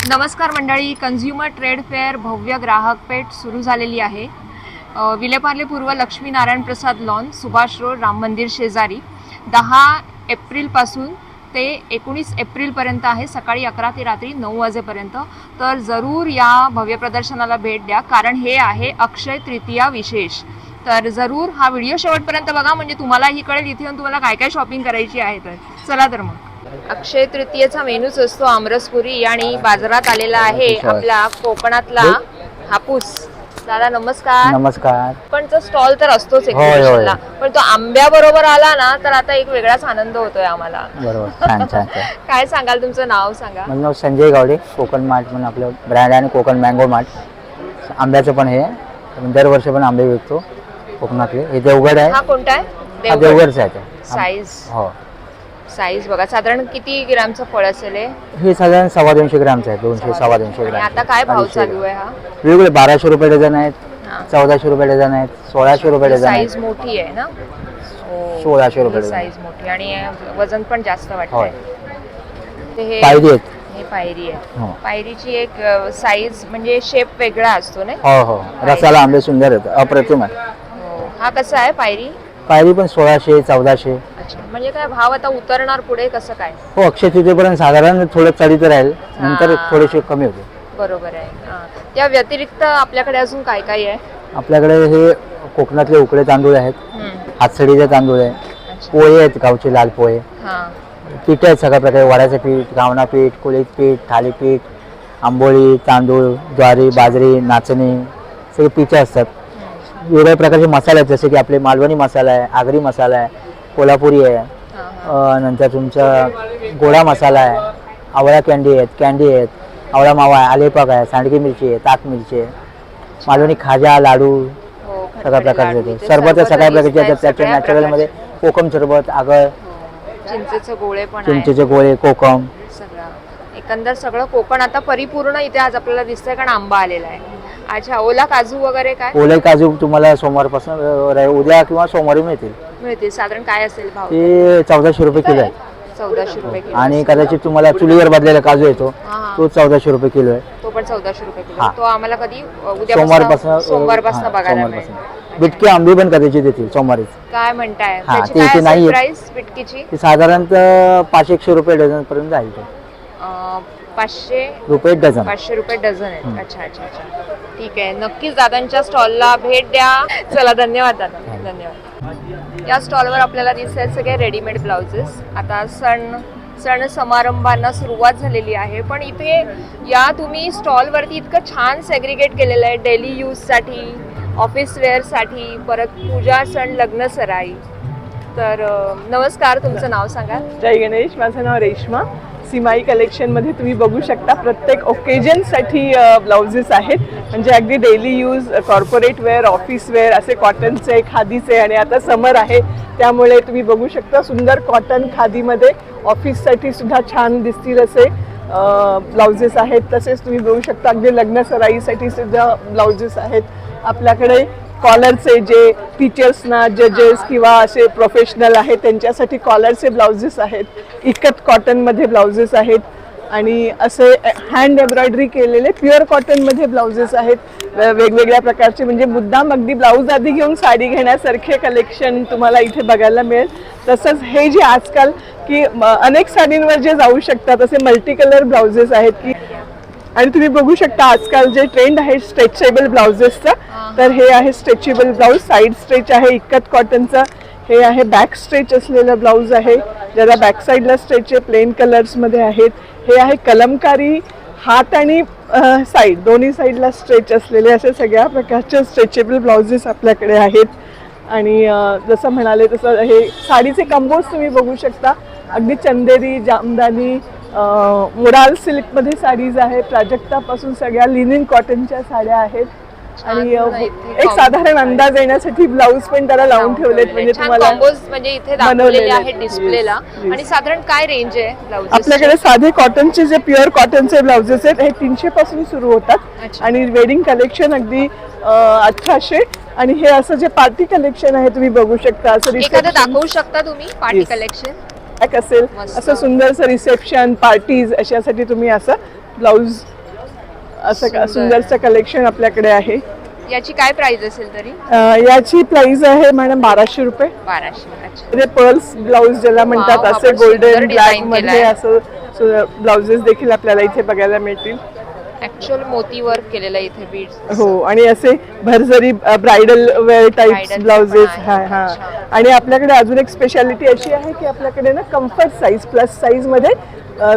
नमस्कार मंडळी, consumer trade fair भव्य ग्राहक पेठ सुरू झालेली आहे. विलेपार्ले पूर्व लक्ष्मीनारायण प्रसाद लॉन, सुभाष रोड, राम मंदिर शेजारी 10 एप्रिलपासून ते 19 एप्रिलपर्यंत आहे. सकाळी 11 ते रात्री 9 वाजेपर्यंत. तर जरूर या भव्य प्रदर्शनाला भेट द्या, कारण हे आहे अक्षय तृतीया विशेष. तर जरूर हा व्हिडिओ शेवटपर्यंत बघा, म्हणजे तुम्हालाही कळेल इथे येऊन तुम्हाला काय काय शॉपिंग करायची आहे. तर चला तर मग. अक्षय तृतीयेचा मेनूच असतो आमरसपुरी आणि बाजारात आलेला आहे आपला कोकणातला हापूस. दादा नमस्कार. नमस्कार. पण तो स्टॉल तर असतोच एक्झिबिशनला, पण तो आंब्या बरोबर आला ना तर आता एक वेगळाच आनंद होतोय आम्हाला. बरोबर. छान छान. काय सांगाल, तुमचं नाव सांगा. माझं नाव संजय गावडे. कोकण मार्ट म्हणून आपलं ब्रँड आहे, कोकण मँगो मार्ट. आंब्याचं पण हे दरवर्षी पण आंबे विकतो कोकणातले. हे देवगड आहे. हा कोणता आहे? हा देवगडचा आहे. साईज हो, साईज बघा, साधारण किती ग्रामचं फळ असेल हे? साधारण 250 ग्रामचं आहे. 200-250 ग्राम. आता काय भाव चालू आहे हा? वेगवेगळे 1200 रुपये डझन आहेत, 1400 रुपये डझन आहेत, 1600 रुपये डझन आहेत. साईज मोठी आहे ना? 1600 रुपये साईज मोठी आणि वजन पण जास्त वाटतंय. हे पायरी आहेत. हे पायरी आहे. हो. पायरीची एक साईज म्हणजे शेप वेगळा असतो ना? हो हो. रसाला आंबे सुंदर आहेत, अप्रतिम आहे. हा कसा आहे पायरी? पायरी पण 1600-1400. अच्छा, म्हणजे काय भाव आता उतरणार पुढे कसं काय? हो, अक्षय तृतीयेपर्यंत साधारण थोडं चढीत राहील, नंतर थोडेसे कमी होते. बरोबर आहे. त्या व्यतिरिक्त आपल्याकडे अजून काय काय आहे? आपल्याकडे हे कोकणातले उकडे तांदूळ आहेत, हातसडीचे तांदूळ आहे, पोहे आहेत, गावचे लाल पोहे, पीठ आहेत सगळ्या प्रकारे. वड्याचं पीठ, घावणा पीठ, कुळीत पीठ, थालीपीठ, आंबोळी, तांदूळ, ज्वारी, बाजरी, नाचणी, सगळे पीठे असतात. वेगवेगळ्या प्रकारचे मसाले आहेत, जसे की आपले मालवणी मसाला आहे, आगरी मसाला आहे, कोल्हापुरी आहे, नंतर तुमचा गोडा मसाला आहे, आवळा कँडी आहेत, आवळा मावा आहे, आलेपाक आहे, सांडगी मिरची आहे, ताक मिरची आहे, मालवणी खाजा, लाडू, सगळ्या प्रकारचे येते. सरबत सगळ्या प्रकारचे आहेत. त्याच्या नॅचरलमध्ये कोकम सरबत, आगळ, चिंचेचे गोळे, कोकम, एकंदर सगळं कोकण आता परिपूर्ण इथे आज आपल्याला दिसतंय, कारण आंबा आलेला आहे. अच्छा, ओला काजू वगैरे काय? ओले काजू तुम्हाला सोमवारपासून उद्या किंवा सोमवारी मिळतील. साधारण काय असेल भाव? ते 1400 रुपये किलो आहे. 1400 रुपये किलो. आणि कदाचित तुम्हाला चुलीवर भाजलेला काजू येतो, तो 1400 रुपये किलो आहे. तो पण 1400 रुपये किलो. तो आम्हाला कधी सोमवारपासून बघायला मिळेल. बिटकी आंबे पण कदाचित येतील सोमवारी. काय म्हणताय? नाही प्राइस बिटकीची साधारणतः 500 रुपये डझन पर्यंत जाईल. 500 रुपये डझन. 500 रुपये डझन आहे. अच्छा अच्छा अच्छा, ठीक आहे. नक्कीच दादांच्या स्टॉलला भेट द्या. चला, धन्यवाद दादा. धन्यवाद. या स्टॉलवर आपल्याला दिसत आहेत सगळे रेडीमेड ब्लाउजेस. आता सण समारंभांना सुरुवात झालेली आहे, पण इथे या तुम्ही स्टॉलवरती इतकं छान सेग्रिगेट केलेलं आहे. डेली यूजसाठी, ऑफिस वेअरसाठी, परत पूजा, सण, लग्न, सराई. तर नमस्कार, तुमचं नाव सांगा. जय गणेश. माझं नाव रेश्मा. सीमाई कलेक्शनमध्ये तुम्ही बघू शकता प्रत्येक ओकेजनसाठी ब्लाउजेस आहेत, म्हणजे अगदी daily use, corporate wear, office wear, असे कॉटनचे, खादीचे. आणि आता समर आहे त्यामुळे तुम्ही बघू शकता सुंदर कॉटन खादीमध्ये ऑफिससाठी सुद्धा छान दिसतील असे ब्लाउजेस आहेत. तसेच तुम्ही बघू शकता अगदी लग्न सराईसाठी सुद्धा ब्लाउजेस आहेत आपल्याकडे. कॉलरचे, जे टीचर्सना, जजेस किंवा असे प्रोफेशनल आहेत त्यांच्यासाठी कॉलरचे ब्लाउजेस आहेत. इकत कॉटनमध्ये ब्लाउजेस आहेत आणि असे हँड एम्ब्रॉयडरी केलेले प्युअर कॉटनमध्ये ब्लाउजेस आहेत वेगवेगळ्या प्रकारचे. म्हणजे मुद्दाम अगदी ब्लाऊज आधी घेऊन साडी घेण्यासारखे कलेक्शन तुम्हाला इथे बघायला मिळेल. तसंच हे जे आजकाल की अनेक साडींवर जे जाऊ शकतात असे मल्टी कलर ब्लाउजेस आहेत की. आणि तुम्ही बघू शकता आजकाल जे ट्रेंड आहे स्ट्रेचेबल ब्लाउजेसचा, तर हे आहे स्ट्रेचेबल ब्लाऊज. साईड स्ट्रेच आहे इकत कॉटनचा. हे आहे बॅक स्ट्रेच असलेलं ब्लाऊज आहे, ज्याला बॅक साईडला स्ट्रेच आहे, प्लेन कलर्समध्ये आहेत. हे आहे कलमकारी, हात आणि साईड दोन्ही साईडला स्ट्रेच असलेले असे सगळ्या प्रकारचे स्ट्रेचेबल ब्लाउजेस आपल्याकडे आहेत. आणि जसं म्हणाले तसं हे साडीचे कंबोज तुम्ही बघू शकता. अगदी चंदेरी, जामदानी, मोडाल सिल्कमध्ये साडीज आहेत. प्राजक्तापासून सगळ्या लिनिन कॉटनच्या साड्या आहेत. आणि एक साधारण अंदाज येण्यासाठी ब्लाऊज पण त्याला लावून ठेवलेत, म्हणजे तुम्हाला म्हणजे इथे दाखवलेले आहेत डिस्प्लेला. आणि साधारण काय रेंज आहे ब्लाऊज? आपल्याकडे साधे कॉटनचे जे प्युअर कॉटनचे ब्लाउजेस आहेत हे 300 पासून सुरू होतात. आणि वेडिंग कलेक्शन अगदी 1800. आणि हे असं जे पार्टी कलेक्शन आहे तुम्ही बघू शकता. असं एखादं दाखवू शकता तुम्ही पार्टी कलेक्शन असेल, असं सुंदरसं रिसेप्शन, पार्टीज अशासाठी तुम्ही असं ब्लाऊज असं सुंदर. सुंदरचं कलेक्शन आपल्याकडे आहे. याची काय प्राइस असेल तरी? याची प्राइस आहे मॅडम 1200 रुपये. 1200. अच्छा. म्हणजे पर्ल्स ब्लाऊज ज्याला म्हणतात वाव, असे आपण सुंदर गोल्डन ब्लॅक design मध्ये केलंय. असं ब्लाउजेस देखील आपल्याला इथे बघायला मिळतील. ऍक्च्युअल मोती वर्क केलेलं आहे इथे बीड्स. हो, आणि असे भरजरी ब्रायडल वेअर टाइप्स Bridal चे ब्लाउजेस. पण हा आहेत. हा. अच्छा. आणि आपल्याकडे अजून एक स्पेशालिटी अशी आहे की आपल्याकडे ना कम्फर्ट साईज प्लस साईज मध्ये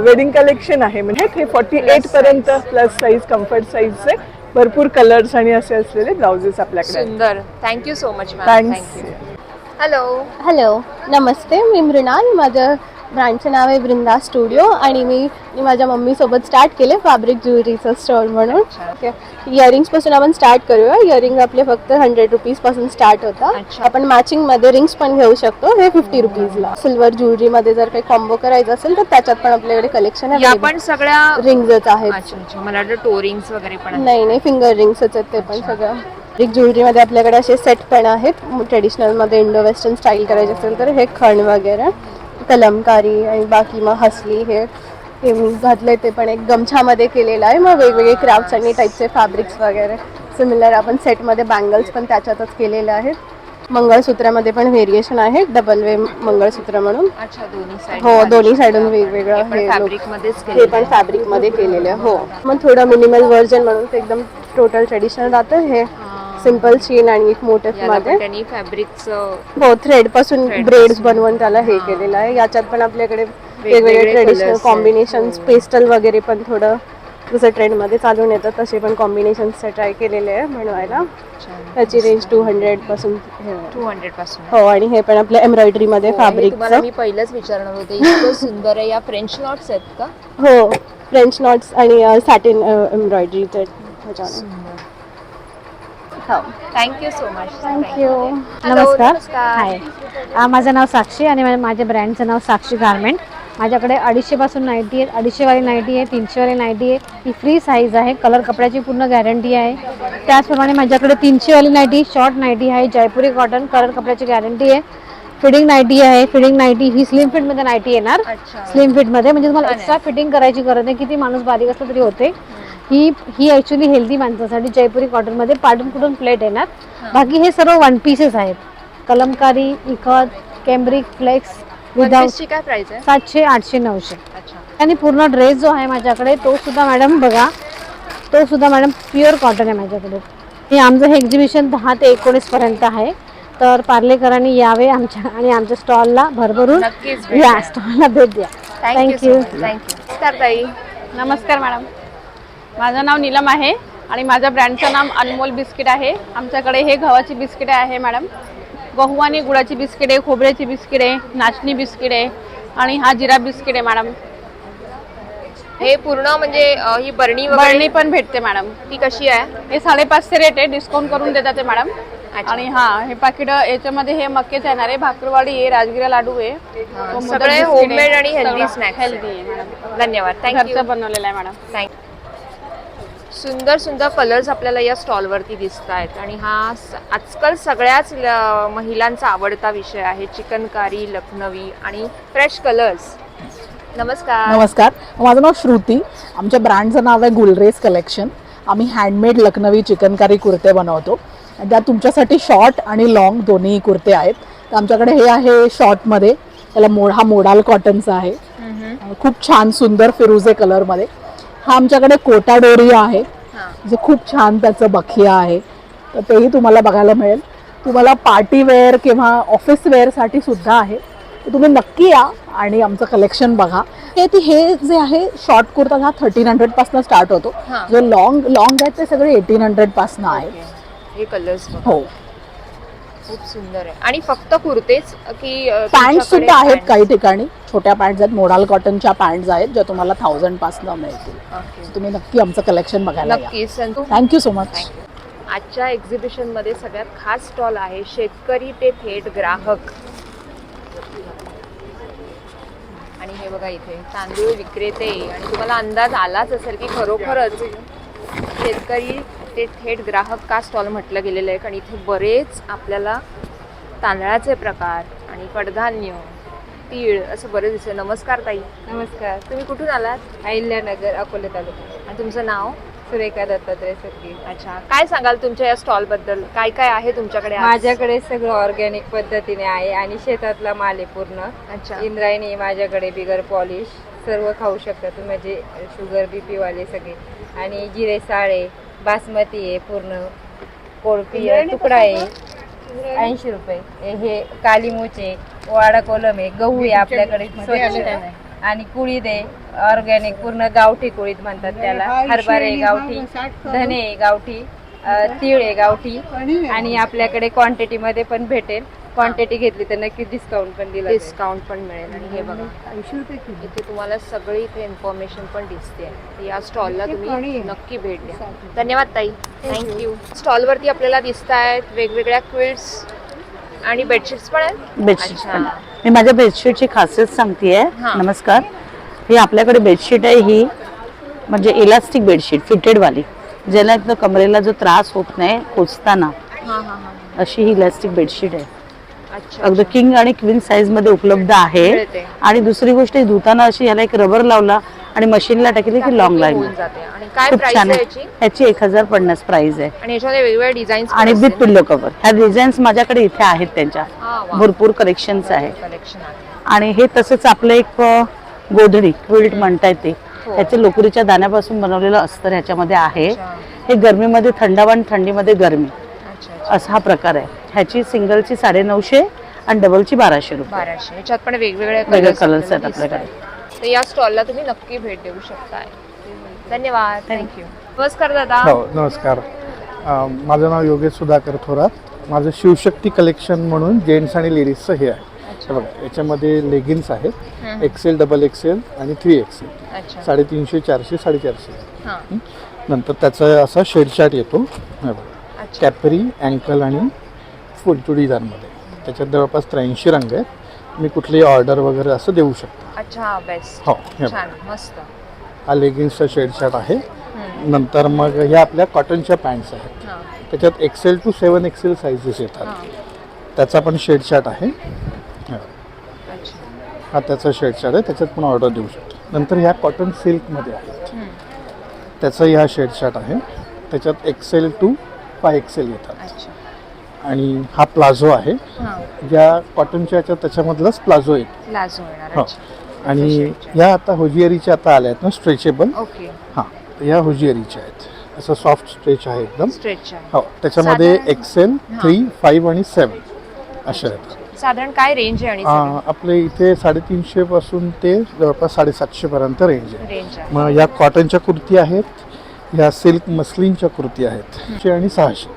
वेडिंग कलेक्शन आहे. म्हणजे हे 48 पर्यंत प्लस साईज कम्फर्ट साईजचे भरपूर कलर्स आणि असे असलेले ब्लाउजेस आपल्याकडे आहेत. सुंदर. Thank you so much ma'am. Thanks. Thank you. Hello. Hello, नमस्ते. मी मृणाल. माझं ब्रँडचं नाव आहे वृंदा स्टुडिओ आणि मी माझ्या मम्मीसोबत स्टार्ट केले फॅब्रिक ज्वेलरीचं स्टोअर म्हणून. ओके, इयरिंग्सपासून आपण स्टार्ट करूया. इयरिंग आपले फक्त 100 रुपीजपासून स्टार्ट होतात. अच्छा. आपण मॅचिंगमध्ये रिंग्स पण घेऊ शकतो. हे 50 रुपीजला. सिल्वर ज्वेलरीमध्ये जर काही कॉम्बो करायचं असेल तर त्याच्यात पण आपल्याकडे कलेक्शन या आहे. पण सगळ्या रिंग्सच आहेत. अच्छा अच्छा. मला वाटतं टोरिंग्स वगैरे पण आहेत. नाही, फिंगर रिंग्सच आहेत ते पण सगळं. एक ज्वेलरीमध्ये आपल्याकडे असे सेट पण आहेत. ट्रेडिशनलमध्ये इंडो वेस्टर्न स्टाईल करायचे असेल तर हे खण वगैरे, कलमकारी आणि बाकी मग हसली हे मी घातले ते पण एक गमछामध्ये केलेलं आहे. मग वेगवेगळे क्राफ्ट्स आणि टाईपचे फॅब्रिक्स वगैरे सिमिलर आपण सेटमध्ये बँगल्स पण त्याच्यातच केलेले आहेत. मंगळसूत्रामध्ये पण व्हेरिएशन आहे, डबल वे मंगळसूत्र म्हणून. अच्छा, दोन्ही साइड. हो, दोन्ही साईडून वेगवेगळं हे हे फॅब्रिक मध्येच हे केलं. पण फॅब्रिकमध्ये केलेलं आहे. हो, मग थोडं मिनिमल व्हर्जन म्हणून ते एकदम टोटल ट्रेडिशनल राहतं. हे सिम्पल चेन आणि एक मोटिफमध्ये. त्यांनी फॅब्रिकचं हो, थ्रेड पासून Thread ब्रेड्स पासून. बनवून त्याला हे हां. केलेलं आहे. याच्यात पण आपल्याकडे वेगवेगळे वेगवेगळे ट्रेडिशनल colours आहेत. कॉम्बिनेशन, हो. पेस्टल वगैरे पण थोडं जसं ट्रेंडमध्ये चालून येतात तसे पण कॉम्बिनेशन्स ट्राय केलेले आहे बनवायला. त्याची रेंज 200 पासून हे आहे. 200 पासून. हो, आणि हे पण आपल्या एम्ब्रॉयडरीमध्ये हो, हे तुम्हाला फॅब्रिकचं. मी पहिलंच विचारणार होते. इतकं सुंदर आहे. या फ्रेंच नॉट्स आहेत का? हो, फ्रेंच नॉट्स आणि सॅटिन एम्ब्रॉयडरीचे ह्याच्याने. हो, थँक्यू सो मच. थँक्यू. नमस्कार. हाय, माझं नाव साक्षी आणि माझ्या ब्रँडचं नाव साक्षी गारमेंट. माझ्याकडे 250 पासून नाईटी आहेत. 250 वाली नाईटी आहे, 300 वाली नाईटी आहे. ही फ्री साईज आहे. कलर कपड्याची पूर्ण गॅरंटी आहे. त्याचप्रमाणे माझ्याकडे 300 वाली नाईटी, शॉर्ट नाईटी आहे, जयपुरी कॉटन, कलर कपड्याची गॅरंटी आहे. फिटिंग नाईटी आहे. फिटिंग नाईटी ही स्लिम फिटमध्ये नाईटी येणार. अच्छा. स्लिम फिटमध्ये म्हणजे तुम्हाला एक्स्ट्रा फिटिंग करायची गरज नाही. किती माणूस बारीक असला तरी होते. ही ॲक्च्युली हेल्दी माणसासाठी जयपुरी कॉटनमध्ये पाडून कुठून प्लेट येणार. बाकी हे सर्व वन पीसेस आहेत. Kalamkari, ikat, cambric, flex without. ची काय प्राइस आहे? 700, 800, 900. अच्छा. आणि पूर्ण ड्रेस जो आहे माझ्याकडे तो सुद्धा मॅडम बघा, तो सुद्धा मॅडम प्युअर कॉटन आहे माझ्याकडे. हे आमचं हे एक्झिबिशन 10 ते 19 पर्यंत आहे. तर पार्लेकरांनी यावे आमच्या स्टॉलला भरभरून नक्कीच या स्टॉलला भेट द्या. थँक्यू. थँक्यू. नमस्कार ताई. नमस्कार मॅडम, माझं नाव नीलम आहे आणि माझ्या ब्रँडचं नाव अनमोल बिस्किट आहे. आमच्याकडे हे गव्हाची बिस्किटे आहे मॅडम. गहू आणि गुळाची बिस्किट आहे, खोबऱ्याची बिस्किट आहे, नाचणी बिस्किट आहे आणि हा जिरा बिस्किट आहे मॅडम. हे पूर्ण म्हणजे ही बरणी वगैरे बरणी पण भेटते मॅडम. ती कशी आहे? हे 550 रेट आहे, डिस्काउंट करून देतात ते मॅडम. अच्छा. आणि हा हे पाकिट याच्यामध्ये हे मक्केच येणार आहे, भाकरवाडी आहे, राजगिरा लाडू आहे, तो मोदक सगळे बिस्किट होममेड आहे, आणि हेल्दी सगळं स्नॅक्स. हेल्दी आहे मॅडम. धन्यवाद. थँक्यू. घरचं बनवलेलं आहे मॅडम. थँक्यू. सुंदर सुंदर कलर्स आपल्याला या स्टॉलवरती दिसत आहेत आणि हा आजकाल सगळ्याच महिलांचा आवडता विषय आहे. चिकनकारी, लखनवी आणि फ्रेश कलर्स. नमस्कार. नमस्कार, माझं नाव श्रुती. आमच्या ब्रँडचं नाव आहे गुलरेस कलेक्शन. आम्ही हँडमेड लखनवी चिकनकारी कुर्ते बनवतो. त्यात तुमच्यासाठी शॉर्ट आणि लॉंग दोन्ही कुर्ते आहेत. तर आमच्याकडे हे आहे शॉर्टमध्ये, त्याला हा मोडाल कॉटनचा आहे, खूप छान सुंदर फिरोजे कलरमध्ये. हा आमच्याकडे कोटा डोरिया आहे, जे खूप छान त्याचं बखिया आहे. तर तेही तुम्हाला बघायला मिळेल. तुम्हाला पार्टी वेअर किंवा ऑफिस वेअरसाठी सुद्धा आहे. तर तुम्ही नक्की या आणि आमचं कलेक्शन बघा. हे जे आहे शॉर्ट कुर्ता हा 1300 पासून स्टार्ट होतो. जो लॉंग आहेत ते सगळे 1800 पासून आहे. हे कलर्स हो, खूप सुंदर आहे. आणि फक्त कुर्तेच की पॅन्ट सुद्धा आहेत काही ठिकाणी. छोट्या पॅन्ट्स आहेत, मोडाल कॉटनच्या पॅन्ट्स आहेत, ज्या तुम्हाला 1000 पासून मिळतील. तुम्ही नक्की आमचं कलेक्शन बघायला या. नक्कीच. Thank you so much. आजच्या एक्झिबिशनमध्ये सगळ्यात खास स्टॉल आहे शेतकरी ते थेट ग्राहक. आणि हे बघा इथे तांदूळ विक्रेते आणि तुम्हाला अंदाज आलाच असेल की खरोखरच शेतकरी ते थेट ग्राहक का स्टॉल म्हटलं गेलेलं आहे. कारण इथे बरेच आपल्याला तांदळाचे प्रकार आणि कडधान्य, तीळ असं बरेच दिसतं. नमस्कार ताई. नमस्कार. तुम्ही कुठून आलात? अहिल्यानगर, अकोले तालुका. आणि तुमचं नाव? सुरेखा दत्तात्रय सगळी. अच्छा, काय सांगाल तुमच्या या स्टॉल बद्दल? काय काय आहे तुमच्याकडे आज? माझ्याकडे सगळं ऑर्गॅनिक पद्धतीने आहे आणि शेतातला माल आहे पूर्ण. अच्छा, इंद्रायणी आहे माझ्याकडे, बिगर पॉलिश, सर्व खाऊ शकता तुम्ही, म्हणजे शुगर बीपी वाले सगळे. आणि जिरे साळे, बासमती आहे पूर्ण, कोळपी आहे, तुकडा आहे 80 रुपये. हे काली मोचे, वाडा कोलम आहे, गहू आहे आपल्याकडे स्वच्छ, आणि कुळीद आहे ऑर्गॅनिक पूर्ण, गावठी कुळीद म्हणतात त्याला. हरभरे गावठी, धने गावठी, तीळ आहे गावठी. आणि आपल्याकडे क्वांटिटी मध्ये पण भेटेल, क्वांटिटी घेतली तर नक्की डिस्काउंट पण दिला जाईल. डिस्काउंट पण मिळेल. आणि हे बघा, इथे तुम्हाला सगळी इथे इन्फॉर्मेशन पण दिसते. या स्टॉलला तुम्ही नक्की भेट द्या. धन्यवाद ताई, थँक्यू. स्टॉलवरती आपल्याला दिसत आहेत वेगवेगळ्या क्विल्ट्स आणि बेडशीट्स पण आहेत. बेडशीट अच्छा. पण मी माझ्या बेडशीटची खासियत सांगतेय. हा. नमस्कार. ही आपल्याकडे बेडशीट आहे, ही म्हणजे इलास्टिक बेडशीट फिटेड वाली, ज्याला एकदम कमरेला जो त्रास होत नाही खोचताना, हा हा हा. अशी ही इलास्टिक बेडशीट आहे. अच्छा, अगदी किंग आणि क्वीन साईज मध्ये उपलब्ध आहे. मिळते. आणि दुसरी गोष्ट धुताना अशी याला एक रबर लावला आणि मशीनला टाकली की लॉंग लाईन होऊन जाते. आणि काय खूप प्राइस छान आहे आहे. याची? याची 1050 प्राइस आहे. आणि याच्यामध्ये वेगवेगळ्या डिझाईन्स आणि विथ पिल्लो कव्हर. ह्या डिझाईन्स माझ्याकडे इथे आहेत, त्यांच्या भरपूर कलेक्शन्स आहे. कलेक्शन आहे. आणि हे तसंच आपलं एक गोधडी क्विल्ट म्हणता येते, हो. ह्याचे लोकरीच्या दाण्यापासून बनवलेलं अस्तर ह्याच्यामध्ये आहे. अच्छा. हे गरमीमध्ये थंडावा आणि थंडीमध्ये गरमी अच्छा, अच्छा. असा हा प्रकार आहे. ह्याची सिंगलची 950 आणि डबलची 1200 रुपये. 1200. याच्यात पण वेगवेगळे वेगळे colours कलर्स आहेत आपल्याला आपल्याकडे. दिसतायत. तर या स्टॉलला तुम्ही नक्की भेट देऊ शकताय. धन्यवाद, थँक्यू. नमस्कार दादा. हो नमस्कार. माझं नाव योगेश सुधाकर थोरात. माझं शिवशक्ती कलेक्शन म्हणून जेंट्स आणि लेडीजचं हे आहे. हे बघा, याच्यामध्ये लेगिन्स आहेत, एक्सेल, डबल एक्सेल आणि 3XL. अच्छा. 350, 400, 450. हां. नंतर त्याचा असा शेडशार्ट येतो, हे बघा, अच्छा. कॅपरी, अँकल आणि फुल चुडीदारमध्ये. त्याच्यात जवळपास 83 रंग आहेत. मी कुठलीही ऑर्डर वगैरे असं देऊ शकतो. अच्छा, बेस्ट. हो, हे बघा. छान, मस्त. हा लेगिन्सचा शेडशार्ट आहे. नंतर मग ह्या आपल्या कॉटनच्या पॅन्ट्स आहेत. हां. त्याच्यात XL to 7XL साईजेस येतात. हां. त्याचा पण शेडशार्ट आहे. अच्छा. हा त्याचा शेडशार्ट आहे, त्याच्यात पण ऑर्डर देऊ शकतो. नंतर ह्या कॉटन सिल्कमध्ये आहेत, त्याचाही हा शेडशार्ट आहे. त्याच्यात XL to 5XL येतात. अच्छा. आणि हा प्लाझो आहे, हां. ज्या कॉटनच्या याच्यात त्याच्यामधलाच प्लाझो येतो. प्लाझो येणार. हो. अच्छा. आणि ह्या आता हुजियरीच्या आता आल्या आहेत ना, स्ट्रेचेबल. ओके. हां, तर ह्या हुजियरीच्या आहेत. असं सॉफ्ट स्ट्रेच आहे एकदम. स्ट्रेच आहे. हो, त्याच्यामध्ये साधारण- XL, 3, 5 आणि 7 अशा आहेत. साधारण काय रेंज आहे? आणि सगळी? आपले इथे 350 पासून ते जवळपास 750 पर्यंत रेंज आहे. रेंज आहे. मग या कॉटनच्या कुर्ती आहेत, ह्या सिल्क मस्लिनच्या कुर्ती आहेत 500 आणि 600.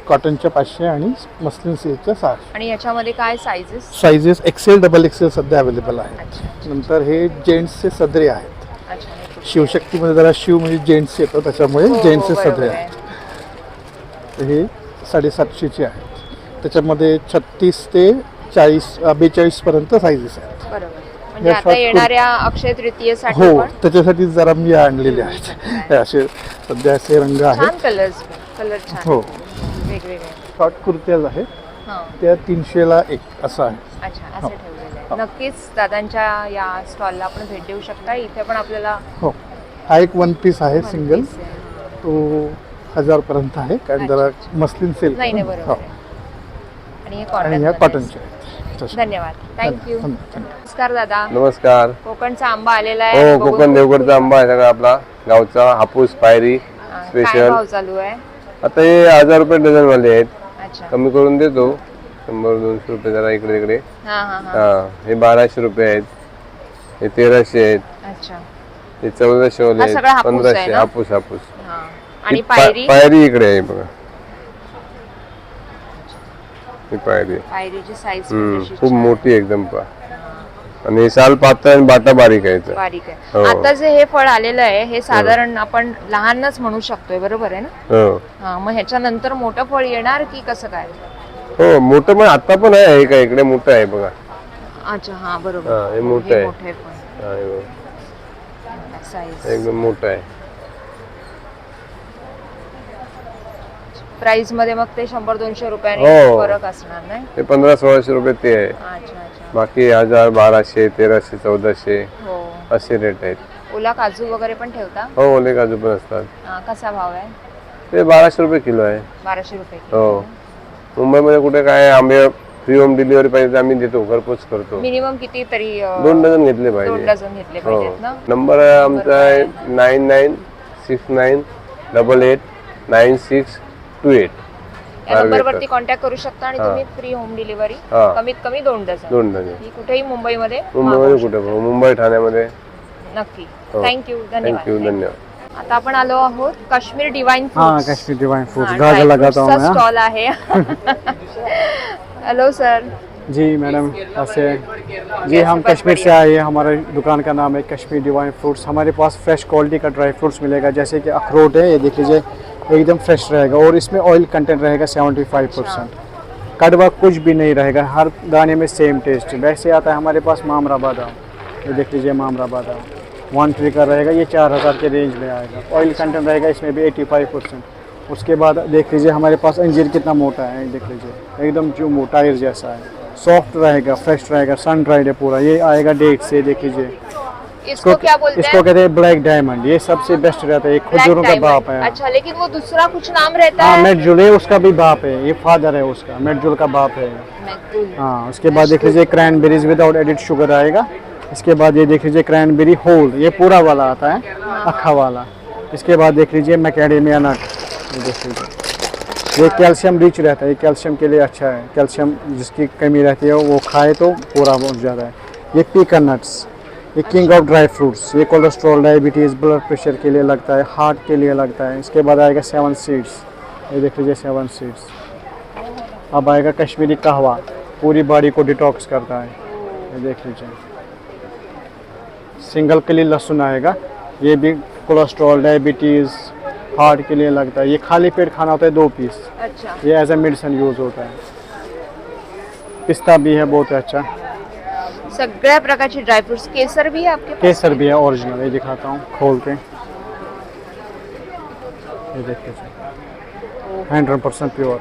कॉटनच्या 500 आणि मस्लिन सिल्कच्या 600. आणि याच्यामध्ये काय sizes? Sizes XL, double XL सध्या अवेलेबल आहेत. नंतर हे जेंट्सचे सदरे आहेत. अच्छा. शिवशक्तीमध्ये जरा शिव म्हणजे जेंट्स येतो, त्याच्यामुळे हो, जेंट्सचे बरोबर सदरे आहे. आहेत. तर हे 750चे आहेत. त्याच्यामध्ये 36 ते 42 पर्यंत साईजेस आहेत. बरोबर. म्हणजे या आता short येणाऱ्या अक्षय तृतीयेसाठी हो, पण त्याच्यासाठी जरा मी आणलेले आहेत. हे असे सध्या असे रंग आहेत. छान कलर छान. हो, वेगवेगळे. शॉर्ट कुर्त्याज आहेत, हां. त्या 300ला एक असं आहे. अच्छा, हो. असे ठेवलेले आहे. नक्कीच दादांच्या या स्टॉलला आपण भेट देऊ शकता. इथे पण आपल्याला हो, हा एक वन पीस आहे one सिंगल, piece आहे. तो 1000 पर्यंत आहे, कारण जरा मस्लिन सिल्क. नाही नाही, बरोबर आहे. आणि हे आणि ह्या कॉटन. कॉटनच्या आहेत. तशा. धन्यवाद, थँक्यू. धन्यवाद. नमस्कार दादा. नमस्कार. कोकणचा आंबा आलेला आहे. हो, बघून कोकण देवगडचा आंबा आहे सगळा आपला गावचा हापूस पायरी काय स्पेशल. भाव चालू आहे? आता हे 1000 रुपये डझन वाले आहेत, अच्छा. कमी करून देतो 100-200 रुपये जरा इकडे तिकडे. हां हां हां. हा, हे 1200 रुपये आहेत, हे 1300 आहेत, अच्छा. हे 1400 वाले हा आहेत, सगळा हापूस आहे 1500. ना? हापूस हापूस. हां. आणि ही पायरी? पायरी इकडे आहे बघा, ही पायरी आहे. पायरीची साईज खूप मोठी आहे एकदम पहा. आणि साल पातळ आणि बाटा बारीक आहे याचा. बारीक आहे. हो. आता जे हे फळ आलेलं आहे हे साधारण आपण लहानच म्हणू शकतोय, बरोबर आहे ना? हो हा, मग ह्याच्यानंतर मोठं फळ येणार की कसं काय? हो, मोठं पण आता पण आहे, हे काय इकडे मोठं आहे बघा. अच्छा, हा बरोबर. हा, हे मोठं आहे. मोठं आहे फळ. हा, हे बघा. साईज. एकदम मोठं आहे. प्राइस मध्ये मग ते 100-200 रुपयाने हो. फरक असणार नाही? ते 1500-1600 रुपये ते आहे. अच्छा अच्छा. बाकी 1000, 1200, 1300, 1400 हो. असे रेट आहेत. ओला काजू वगैरे पण ठेवता? हो, ओले काजू पण असतात. कसा भाव आहे? ते 1200 रुपये किलो आहे. 1200 रुपये. हो. मुंबईमध्ये कुठे काय आंबे फ्री होम डिलिव्हरी पाहिजे आम्ही देतो, घरपोच करतो. मिनिमम किती तरी 2 डझन घेतले 2 पाहिजे. डझन घेतले पाहिजेत ना? नंबर आमचा आहे 9969889628. या नंबरवरती कॉन्टॅक्ट करू शकता आणि तुम्ही फ्री होम डिलिव्हरी कमीत कमी 2 डझन. 2 डझन. ही कुठेही मुंबईमध्ये कुठे मुंबई ठाण्यामध्ये. नक्की. हो. थँक्यू, थँक्यू, धन्यवाद. धन्यवाद. आता आपण आलो आहोत काश्मीर डिवाइन हाँ फ्रूट्स. कश्मीर डिवाइन फ्रूट्स हाँ, गाजर ड्राई लगाता हूँ फ्रूट्स का मैं। स्टॉल आहे. Hello sir. जी मैडम ऐसे जी हम कश्मीर से आए हैं, हमारे दुकान का नाम है कश्मीर डिवाइन फ्रूट्स। हमारे पास फ्रेश क्वालिटी का ड्राई फ्रूट्स मिलेगा, जैसे कि अखरोट है, ये देख लीजिए एकदम फ्रेश रहेगा और इसमें ऑयल कंटेंट रहेगा 75%। कड़वा कुछ भी नहीं रहेगा, हर दाने में सेम टेस्ट। वैसे आता है हमारे पास मामरा बादाम, ये देख लीजिए मामरा बादाम 1 ट्री का रहेगा, ये 4000 के रेंज में आएगा। ऑयल कंटेंट रहेगा इसमें भी 85%। उसके बाद देख लीजिए हमारे पास अंजीर कितना मोटा है, देख लीजिए एकदम जो मोटा टायर जैसा है, सॉफ्ट रहेगा, फ्रेश रहेगा, सन ड्राइड है पूरा। ये आएगा डेट से, देख लीजिए इसको क्या बोलते हैं? इसको कहते हैं ब्लैक डायमंड। ये सबसे बेस्ट रहता है, ये खजूरों का बाप है। अच्छा, लेकिन वो दूसरा कुछ नाम रहता हाँ है? मेडजुल है, उसका भी बाप है, ये फादर है उसका, मेडजुल का बाप है। हाँ उसके बाद देख लीजिए क्रैनबेरीज विदाउट एडिड शुगर आएगा। इसके बाद ये देख लीजिए क्रैनबेरी होल, ये पूरा वाला आता है, अखा वाला। इसके बाद देख लीजिए मैकेडेमिया नट, ये देख लीजिए, ये कैल्शियम रिच रहता है, ये कैल्शियम के लिए अच्छा है। कैल्शियम जिसकी कमी रहती है वो खाए तो पूरा बहुत ज़्यादा है। ये पीकन नट्स, ये किंग ऑफ ड्राई फ्रूट्स, ये कोलेस्ट्रॉल, डायबिटीज़, ब्लड प्रेशर के लिए लगता है, हार्ट के लिए लगता है। इसके बाद आएगा 7 सीड्स, ये देख लीजिए 7 सीड्स। अब आएगा कश्मीरी कहवा, पूरी बॉडी को डिटॉक्स करता है, ये देख लीजिए। सिंगल कली लहसुन आएगा, ये भी कोलेस्ट्रॉल, डायबिटीज़, हार्ट के लिए लगता है। ये खाली पेट खाना होता है 2 पीस। अच्छा. ये एज ए मेडिसिन यूज होता है। पिस्ता भी है बहुत अच्छा, सगळ्या प्रकारचे ड्राय फ्रूट्स. केसर भी है आपके पास? केसर भी है ओरिजिनल, ये दिखाता हूँ खोल के, ये देखिए 100% प्योर।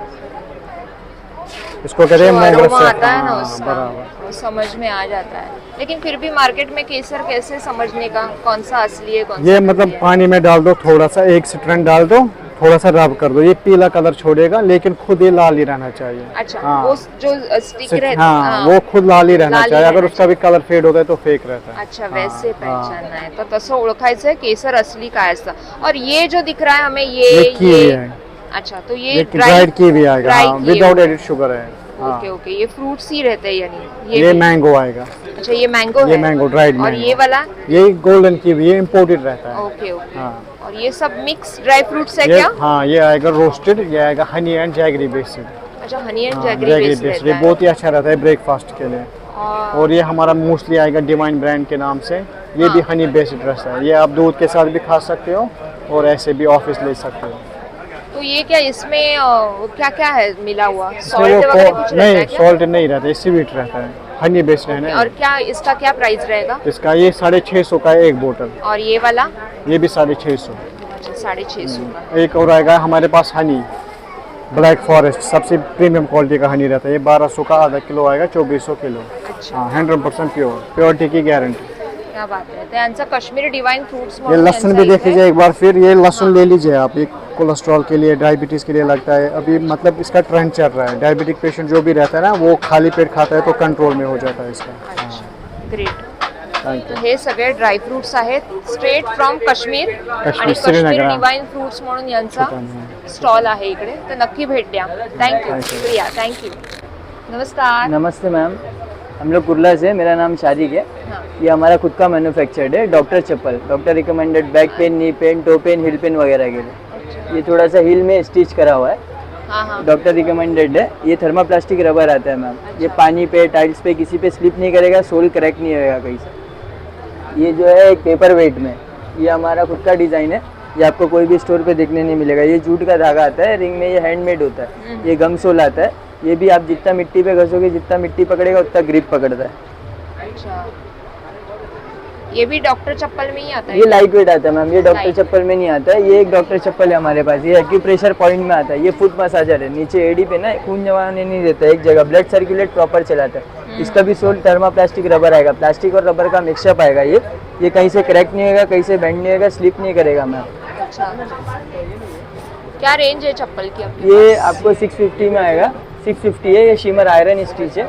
इसको कहते हैं जो मैंगो अरोमा से, आता है ना हाँ, उसका, बराबर। वो समझ में आ जाता है. लेकिन फिर भी मार्केट में केसर कैसे समझने का कौन सा असली है कौन सा ये नकली मतलब है? पानी में डाल दो, थोड़ा सा 1 स्ट्रैंड डाल दो, थोड़ा सा रब कर दो, ये पीला कलर छोड़ेगा, लेकिन खुद ये लाल ही रहना चाहिए। अच्छा. हाँ। वो जो स्टिक रहता हाँ वो खुद लाल ही रहना लाल ही चाहिए, अगर रहना उसका भी कलर फेड होता है तो फेक रहता है। अच्छा, वैसे हाँ, पहचानना है. तो तसं ओळखायचं है केसर असली काय असतं. और ये जो दिख रहा है हमें ये कीवी है, अच्छा, तो ये ये ड्राइड कीवी आएगा, ड्राई हाँ, कीवी विदाउट एडिड शुगर है। हाँ। Okay okay. ये फ्रूट्स ही रहते हैं यानी ये भी? मैंगो आएगा, अच्छा, ये मैंगो ये है. मैंगो ड्राइड और मैंगो। ये वाला? ये गोल्डन कीवी, ये इम्पोर्टेड रहता है। Okay okay. हाँ और ये सब मिक्स ड्राई फ्रूट्स है ये, क्या? हाँ ये आएगा रोस्टेड, ये आएगा हनी एंड जैगरी बेस्ड। अच्छा, हनी एंड हाँ, जैगरी जैगरी बेस्ड बेस्ड, रहता ये है. बहुत ही अच्छा रहता है ब्रेकफास्ट के लिए। और ये हमारा मूसली आएगा डिवाइन ब्रांड के नाम से, ये भी हनी बेस्ड रहता है। ये आप दूध के साथ भी खा सकते हो और ऐसे भी ऑफिस ले सकते हो। तो ये क्या इसमें क्या क्या है मिला हुआ? इसमें सॉल्ट वो वगैरह कुछ रहता नहीं है क्या? सॉल्ट नहीं रहता है, स्वीट रहता है, हनी बेस्ड रहना और है। क्या इसका क्या प्राइस रहेगा? इसका ये 650 का है 1 बोतल, और ये वाला? ये भी 650। अच्छा, 650 का. एक और आएगा हमारे पास हनी ब्लैक फॉरेस्ट, सबसे प्रीमियम क्वालिटी का हनी रहता है, ये 1200 का आधा किलो आएगा, 2400 किलो। अच्छा, हाँ 100% प्योर, प्योरिटी की गारंटी। क्या बात है. त्यांचं काश्मीरी डिवाइन फ्रूट्स ये लहसुन भी देख लीजिए एक बार, फिर ये लहसुन ले लीजिए आप, ये कोलेस्ट्रॉल के लिए, डायबिटीज़ के लिए लगता है। अभी मतलब इसका ट्रेंड चल रहा है, डायबिटिक पेशेंट जो भी रहता है ना वो खाली पेट खाता है तो कंट्रोल में हो जाता है इसका। अच्छा, ग्रेट. थैंक तर हे सगळे ड्राय फ्रूट्स आहेत स्ट्रेट फ्रॉम काश्मीर आणि काश्मीर श्रीनगर. डिवाइन फ्रूट्स म्हणून यांचा स्टॉल आहे इकडे, तर नक्की भेट द्या. Thank you Priya, thank you. नमस्कार. नमस्ते मैम, हम लोग कुर्ला से, मेरा नाम शारिक है। हाँ. ये हमारा खुद का मैन्युफैक्चर्ड है, doctor chappal, doctor recommended back pain, knee pain, toe pain, heel pain वगैरह के लिए। ये थोड़ा सा हिल में स्टिच करा हुआ है, हाँ हाँ. डॉक्टर रिकमेंडेड है। ये थर्माप्लास्टिक रबर आता है मैम, ये पानी पे, टाइल्स पे, किसी पे स्लिप नहीं करेगा, सोल क्रैक नहीं होगा कहीं से। ये जो है एक पेपर वेट में, ये हमारा खुद का डिज़ाइन है, ये आपको कोई भी स्टोर पे देखने नहीं मिलेगा। ये जूट का धागा आता है, रिंग में ये हैंडमेड होता है, ये गम सोल आता है। ये भी आप जितना मिट्टी पे घसोगे, जितना मिट्टी पकड़ेगा उतना ग्रिप पकड़ता है। अच्छा, ये भी डॉक्टर चप्पल में ही आता है? ये लाइट वेट आता है मैम, ये डॉक्टर Light. चप्पल में नहीं आता है। ये एक डॉक्टर चप्पल है हमारे पास, ये एक्यूप्रेशर पॉइंट में आता है। ये फुट मसाजर है, नीचे एडी पे ना खून जमा नहीं देता है, एक जगह ब्लड सर्कुलेट प्रॉपर चलाता है। इसका भी सोल थर्माप्लास्टिक रबर आएगा, प्लास्टिक और रबर का मिक्सअप आएगा। ये ये कहीं से क्रैक नहीं होगा, कहीं से बेंड नहीं होगा, स्लिप नहीं करेगा मैम। अच्छा, क्या रेंज है चप्पल की आपके ये पास? आपको 650 में आएगा, 650 है। ये शिमर आयरन स्टिच है,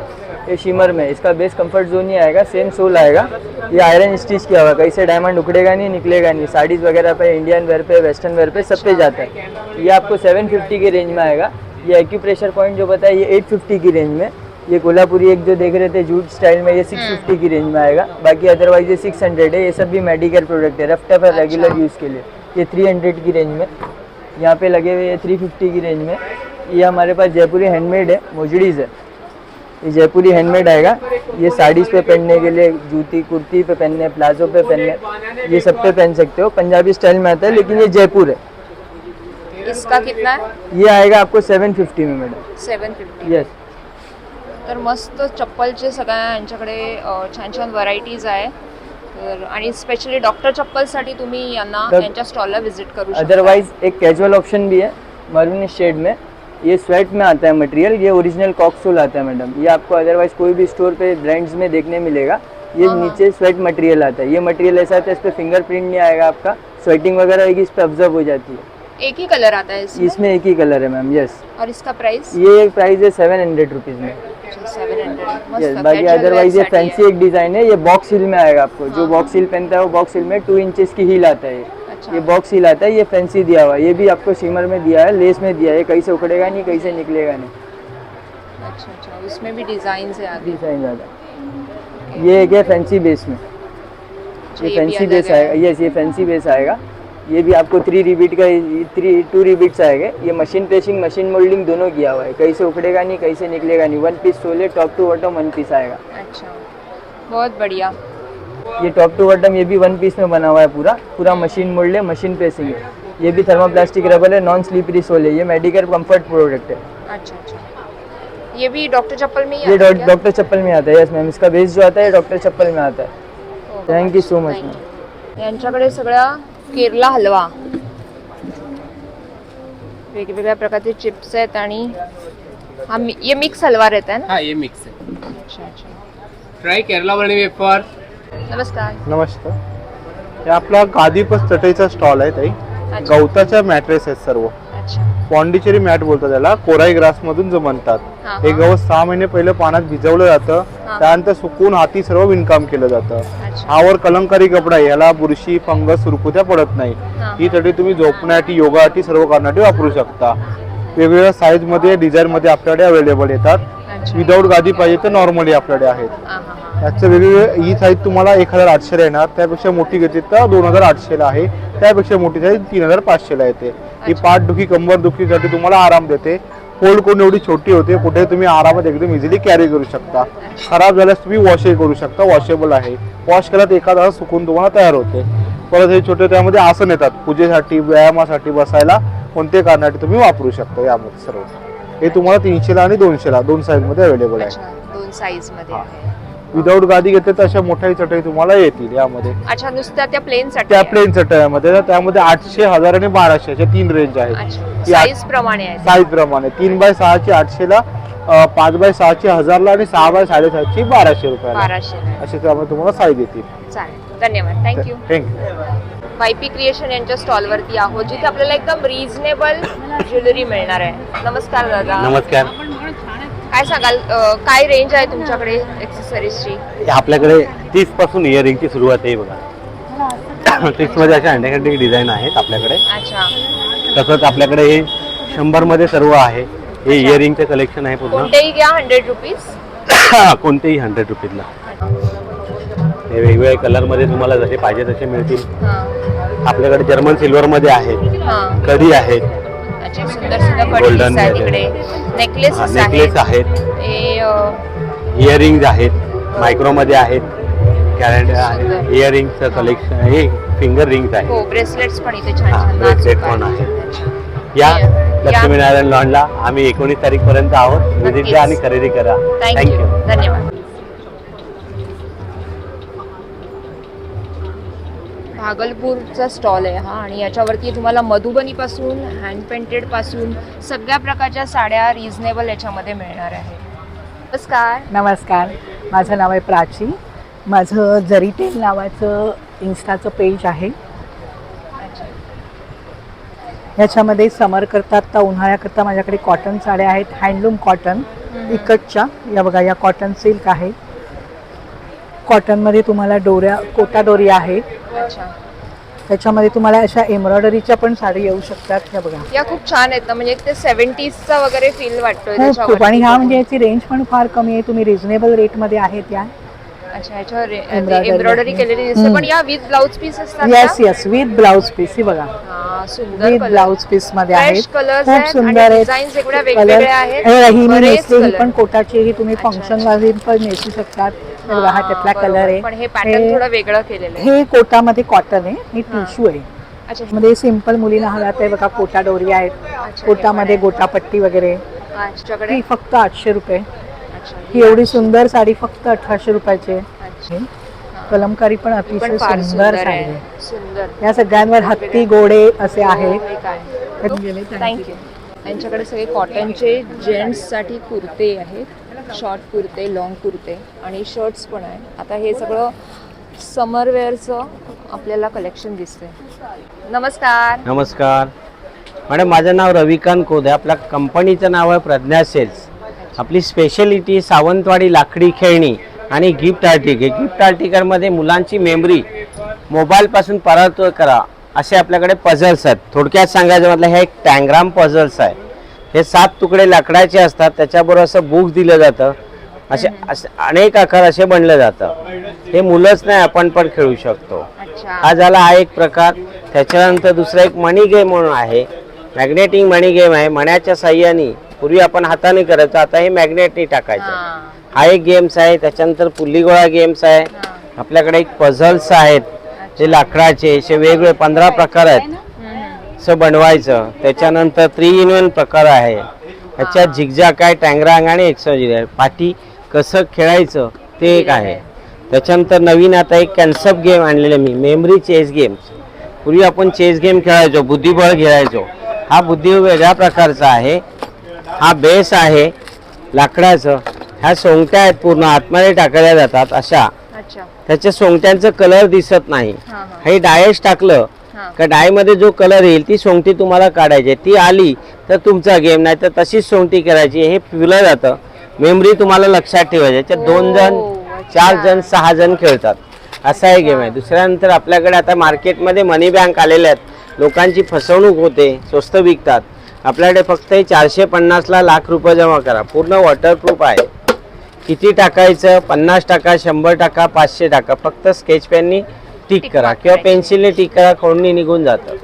ये शिमर में इसका बेस कंफर्ट जोन नहीं आएगा, सेम सोल आएगा। ये आयरन स्टिच किया हुआ, कहीं से डायमंड उखड़ेगा नहीं, निकलेगा नहीं। साड़ीज वगैरह पे, इंडियन वेयर पे, वेस्टर्न वेयर पे, सब पे जाता है। ये आपको 750 की रेंज में आएगा। ये एक्यूप्रेशर पॉइंट जो बताया ये 850 की रेंज में। ये कोल्हापुरी एक जो देख रहे थे जूट स्टाइल में, ये 650 की रेंज में आएगा। बाकी अदरवाइज ये 600 है। ये सब भी मेडिकल प्रोडक्ट है, रफ टफ है, रेगुलर यूज़ के लिए। ये 300 की रेंज में यहाँ पे लगे हुए, ये 350 की रेंज में। ये हमारे पास जयपुरी हैंडमेड है, मोजड़ीज़ है। ये जयपुरी हैंडमेड आएगा। ये साड़ीज़ पे पहनने के लिए, जूती कुर्ती पे पहनने, प्लाजो पे पहनने, ये सब पे पहन सकते हो। पंजाबी स्टाइल में आता है, लेकिन ये जयपुर है। इसका कितना है? ये आएगा आपको 750 में मैडम। 750. येस। तर मस्त चप्पलचे सगळ्या यांच्याकडे छान छान व्हरायटीज आहे. तर आणि स्पेशली डॉक्टर चप्पलसाठी तुम्ही यांना यांच्या स्टॉलला व्हिजिट करू शकता. अदरवाइज एक कैजुअल ऑप्शन भी है मरून शेड में। ये स्वेट में आता है मटेरियल, ये ओरिजिनल कॉक्सोल आता है मैडम। ये आपको अदरवाइज कोई भी स्टोर पे ब्रांड्स में देखने मिलेगा। ये नीचे स्वेट मटेरियल आता है। ये मटेरियल ऐसा आता है, इस पर फिंगरप्रिंट नहीं आएगा आपका, स्वेटिंग वगैरह होगी, इस पर ऑब्जर्व हो जाती है। एक ही कलर आता है इसमें एक ही कलर है मैम। यस। और इसका प्राइस? ये प्राइस है 700 रुपीज़ में। 700. यस। बाकी अदरवाइज ये फैंसी एक डिज़ाइन है। ये बॉक्स हिल में आएगा आपको। जो बॉक्स हिल पहनता है वो बॉक्स हिल में 2 इंचेस की हील आता है। ये बॉक्स हिल आता है, ये फैंसी दिया हुआ है। ये भी आपको शिमर में दिया है, लेस में दिया है। कहीं से उखड़ेगा नहीं, कहीं से निकलेगा नहीं। अच्छा अच्छा, इसमें भी डिजाइन है आगे। डिजाइन ज़्यादा। ये एक है फैंसी बेस में, ये फैंसी बेस आएगा। यस, ये फैंसी बेस आएगा। ये भी आपको 3 रिबीट का 2 रिबीट्स आएंगे। ये मशीन प्रेसिंग, मशीन मोल्डिंग दोनों किया हुआ है। कहीं से उखड़ेगा नहीं, कहीं से निकलेगा नहीं। 1 पीस सोले, टॉप टू बॉटम 1 पीस आएगा। अच्छा, बहुत बढ़िया। ये टॉप टू बॉटम ये भी 1 पीस में बना हुआ है। पूरा मशीन मोल्ड है, मशीन प्रेसिंग है। ये भी थर्मोप्लास्टिक रबर है, नॉन स्लिपरी सोल है। ये मेडिकल कंफर्ट प्रोडक्ट है। अच्छा अच्छा, ये भी डॉक्टर चप्पल में ही ये आता है क्या? डॉक्टर चप्पल में आता है। यस मैम, इसका बेस जो आता है डॉक्टर चप्पल में आता है। Thank you so much ma'am. यांच्याकडे सगळा केरला हलवा, वेगवेगळ्या प्रकारचे चिप्स आहेत आणि ये मिक्स हलवा रहता है ना? हाँ, ये मिक्स है। अच्छा अच्छा. ट्राई केरला वाले वेफर। नमस्कार. नमस्कार. हे आपला गादीपस चटईचा स्टॉल आहे ताई. अच्छा. गवताच्या मॅट्रेस आहेत सर्व. अच्छा. पॉंडिचेरी मॅट बोलतात त्याला. कोराई ग्रास मधून जो बनतात. हा, हे हा. गवत 6 महिने पहिले पाण्यात भिजवलं जातं. हा. त्यानंतर सुकून हाती सर्व विणकाम केलं जातं. अच्छा. हावर कलंकारी कपडा आहे. याला बुरशी, फंगस, सुरकुत्या पडत नाही. हा. ही चटई तुम्ही झोपण्यासाठी, योगासाठी, सर्व कारणासाठी वापरू शकता. वेगवेगळ्या साईज मध्ये, डिझाईन मध्ये आपल्याकडे अवेलेबल येतात. अच्छा. विदाऊट गादी पाहिजे तर नॉर्मली आपल्याकडे आहेत. हा, हा, हा. याचं वेगवेगळे ही साईज तुम्हाला 1500 ला येणार. त्यापेक्षा मोठी घेतली तर 2800 ला आहे. त्यापेक्षा मोठी साईज 3500 ला येते. ही पाठदुखी, कंबर दुखीसाठी तुम्हाला आराम देते. फोल्ड करून एवढी छोटी होते, कुठे तुम्ही आरामात एकदम इझिली कॅरी करू शकता. खराब झाल्यास तुम्ही वॉशही करू शकता. वॉशेबल आहे. वॉश केला तर एका तासात सुकून तुम्हाला तयार होते. परत हे छोटे त्यामध्ये आसन येतात. पूजेसाठी, व्यायामासाठी, बसायला कोणते कारणासाठी तुम्ही वापरू शकता. यामध्ये सर्व हे तुम्हाला 300 ला आणि 200 ला 2 साईज मध्ये अवेलेबल आहे. अच्छा, 2 साईज मध्ये आहे. विदाऊट गादी घेतले तर अशा मोठ्या चटई तुम्हाला येतील यामध्ये. अच्छा, नुसत्या त्या प्लेन साठी? त्या प्लेन चटईमध्ये तर त्यामध्ये 800, 1000 आणि 1200 अशा 3 रेंज आहेत. अच्छा, साईज प्रमाणे आहे. साईज प्रमाणे 3x6 ची 800 ला, 5x6 ची 1000 ला आणि 6x7.5 ची 1200 रुपयाला. 1200. असे त्यामध्ये तुम्हाला साईज येतील. चालेल, धन्यवाद, थँक्यू. थँक्यू. वायपी क्रिएशन यांच्या स्टॉलवरती आहोत, जिथे आपल्याला एकदम रिझनेबल ज्वेलरी मिळणार आहे. नमस्कार दादा. नमस्कार. काय सांगाल, काय रेंज आहे तुमच्याकडे एक्सेसरीजची? आपल्याकडे 30 पासून इयरिंगची सुरुवात आहे बघा. 30 मध्ये अशा हँडीक्राफ्टिंग डिझाईन आहेत आपल्याकडे. अच्छा. तसंच आपल्याकडे हे 100 मध्ये सर्व आहे. हे इयरिंगचे कलेक्शन आहे पूर्ण. कोणतेही घ्या 100 रुपीज. कोणतेही 100 रुपीजला. हे वेगवेगळ्या कलर मध्ये तुम्हाला जसे पाहिजे तसे मिळतील. आपल्याकडे जर्मन सिल्वर मध्ये आहेत, कडी आहेत. अच्छा, सुंदर सुंदर कडी आहेत इकडे. नेकलेस आहेत. इयरिंग्स आहेत, मायक्रो मध्ये आहेत. इयरिंगचं कलेक्शन, हे फिंगर रिंग्स आहेत. हो, ब्रेसलेट्स पण इथे छान छान ब्रेसलेट पण आहेत. या लक्ष्मीनारायण लॉनला आम्ही 19 तारीख पर्यंत आहोत. व्हिजिट द्या आणि खरेदी करा. थँक्यू, धन्यवाद. भागलपूरचा स्टॉल आहे हा, आणि याच्यावरती तुम्हाला मधुबनीपासून, हँड पेंटेडपासून सगळ्या प्रकारच्या साड्या रिझनेबल याच्यामध्ये मिळणार आहे. नमस्कार. नमस्कार. माझं नाव आहे प्राची. माझं जरीटेल नावाचं इन्स्टाचं पेज आहे. ह्याच्यामध्ये समर करता आता उन्हाळ्याकरता माझ्याकडे कॉटन साड्या आहेत, हँडलूम कॉटन इकडच्या. या बघा, या कॉटन सिल्क आहे. कॉटनमध्ये तुम्हाला दोऱ्या, कोटा दोरी आहे. त्याच्यामध्ये तुम्हाला अशा एम्ब्रॉयडरीच्या पण साडी येऊ शकतात. ह्या बघा, या खूप छान आहेत ना, म्हणजे ते 70sचा वगैरे फील वाटतोय खूप खूप. त्याच्यावरती. आणि ह्या म्हणजे याची रेंज पण फार कमी आहे. तुम्ही रिझनेबल रेटमध्ये आहेत या. अच्छा, ह्याच्यावर एम्ब्रॉयडरी केलेली दिसते. पण या विथ ब्लाउज पीस असतात yes yes, with blouse piece. ही बघा, हा, सुंदर विथ ब्लाउज पीस मध्ये Fresh आहेत. colours खूप आहेत सुंदर आणि आहेत. designs एवढ्या वेगवेगळ्या आहेत. ही मी बरेच नेसलेली color. पण कोटाची, ही तुम्ही फंक्शन मध्ये पण नेसू शकतात. हे बघा, हा त्यातला बरोबर. कलर आहे. पण हे पॅटर्न थोडं वेगळं केलेलं आहे. हे कोटामध्ये कॉटन आहे, हे टिश्यू आहे. अच्छा, मध्ये सिंपल मुलीला हव्यात आहे बघा, कोटा दोरी आहेत. कोटामध्ये गोटापट्टी वगैरे. आजच्याकडे ही फक्त 800 रुपये. अच्छा, ही एवढी सुंदर साडी फक्त 1800 रुपयाची आहे. कलमकारी पण अतिशय पण फार सुंदर सुंदर साडी आहे. आहे. सुंदर. या सगळ्यांवर हत्ती घोडे असे आहे. थँक्यू. यांच्याकडे सगळे कॉटनचे जेंट्ससाठी कुर्ते आहेत, शॉर्ट कुर्ते, लॉंग कुर्ते आणि शर्ट्स पण आहे. आता हे सगळं समरवेअरचं आपल्याला कलेक्शन दिसतंय. नमस्कार. नमस्कार मॅडम, माझं नाव रविकांत कोदे. आपल्या कंपनीचं नाव आहे प्रज्ञा सेल्स. आपली स्पेशलिटी सावंतवाडी लाकडी खेळणी आणि गिफ्ट आर्टिकल. गिफ्ट आर्टिकलमध्ये मुलांची मेमरी मोबाईलपासून परावर्तित करा असे आपल्याकडे पझल्स आहेत. थोडक्यात सांगायचं म्हटलं, हे एक टँग्राम पझल्स आहे. हे 7 तुकडे लाकडाचे असतात, त्याच्याबरोबर असं बुक दिलं जातं. असे अनेक आकार असे बनलं जातं. हे मुलंच नाही, आपण पण खेळू शकतो. हा झाला हा एक प्रकार. त्याच्यानंतर दुसरा एक मनी गेम म्हणून आहे, मॅग्नेटिंग मनी गेम आहे. मण्याच्या साह्याने, पूर्वी आपण हाताने करायचो, आता हे मॅग्नेटनी टाकायचं. हा एक गेम्स आहे. त्याच्यानंतर पुल्लीगोळा गेम्स आहे. आपल्याकडे एक पझल्स आहेत, ते लाकडाचे असे वेगवेगळे 15 प्रकार आहेत. असं बनवायचं. त्याच्यानंतर 3 in 1 प्रकार आहे. ह्याच्यात झिगझॅग आहे, टँगरांग आणि एक्सोजी आहे. पाठी कसं खेळायचं ते एक आहे. त्याच्यानंतर नवीन आता एक कन्सेप्ट गेम आणलेलं मी, मेमरी चेस गेम्स. पूर्वी आपण चेस गेम खेळायचो, बुद्धिबळ खेळायचो. हा बुद्धिबळ वेगळ्या प्रकारचा आहे. हा बेस आहे लाकडाचं. ह्या सोंगट्या आहेत, पूर्ण आतमध्ये टाकल्या जातात अशा. त्याच्या सोंगट्यांचं कलर दिसत नाही. हे डायस टाकलं का डायमध्ये जो कलर येईल ती सोंगटी तुम्हाला काढायची. ती आली तर तुमचा गेम, नाही तर तशीच सोंगटी करायची. हे फिरलं जातं. मेमरी तुम्हाला लक्षात ठेवायची. याच्यात 2 जण, 4 जण, 6 जण खेळतात. असा एक गेम आहे. दुसऱ्यानंतर आपल्याकडे आता मार्केटमध्ये मनी बँक आलेले आहेत. लोकांची फसवणूक होते, स्वस्त विकतात. आपल्याकडे फक्त 450ला लाख रुपये जमा करा. पूर्ण वॉटरप्रूफ आहे. किती टाकायचं? 50 टाका, 100 टाका, 500 टाका. फक्त स्केच पेननी टिक करा किंवा पेन्सिलने टिक करा, खोडणी निघून जातं.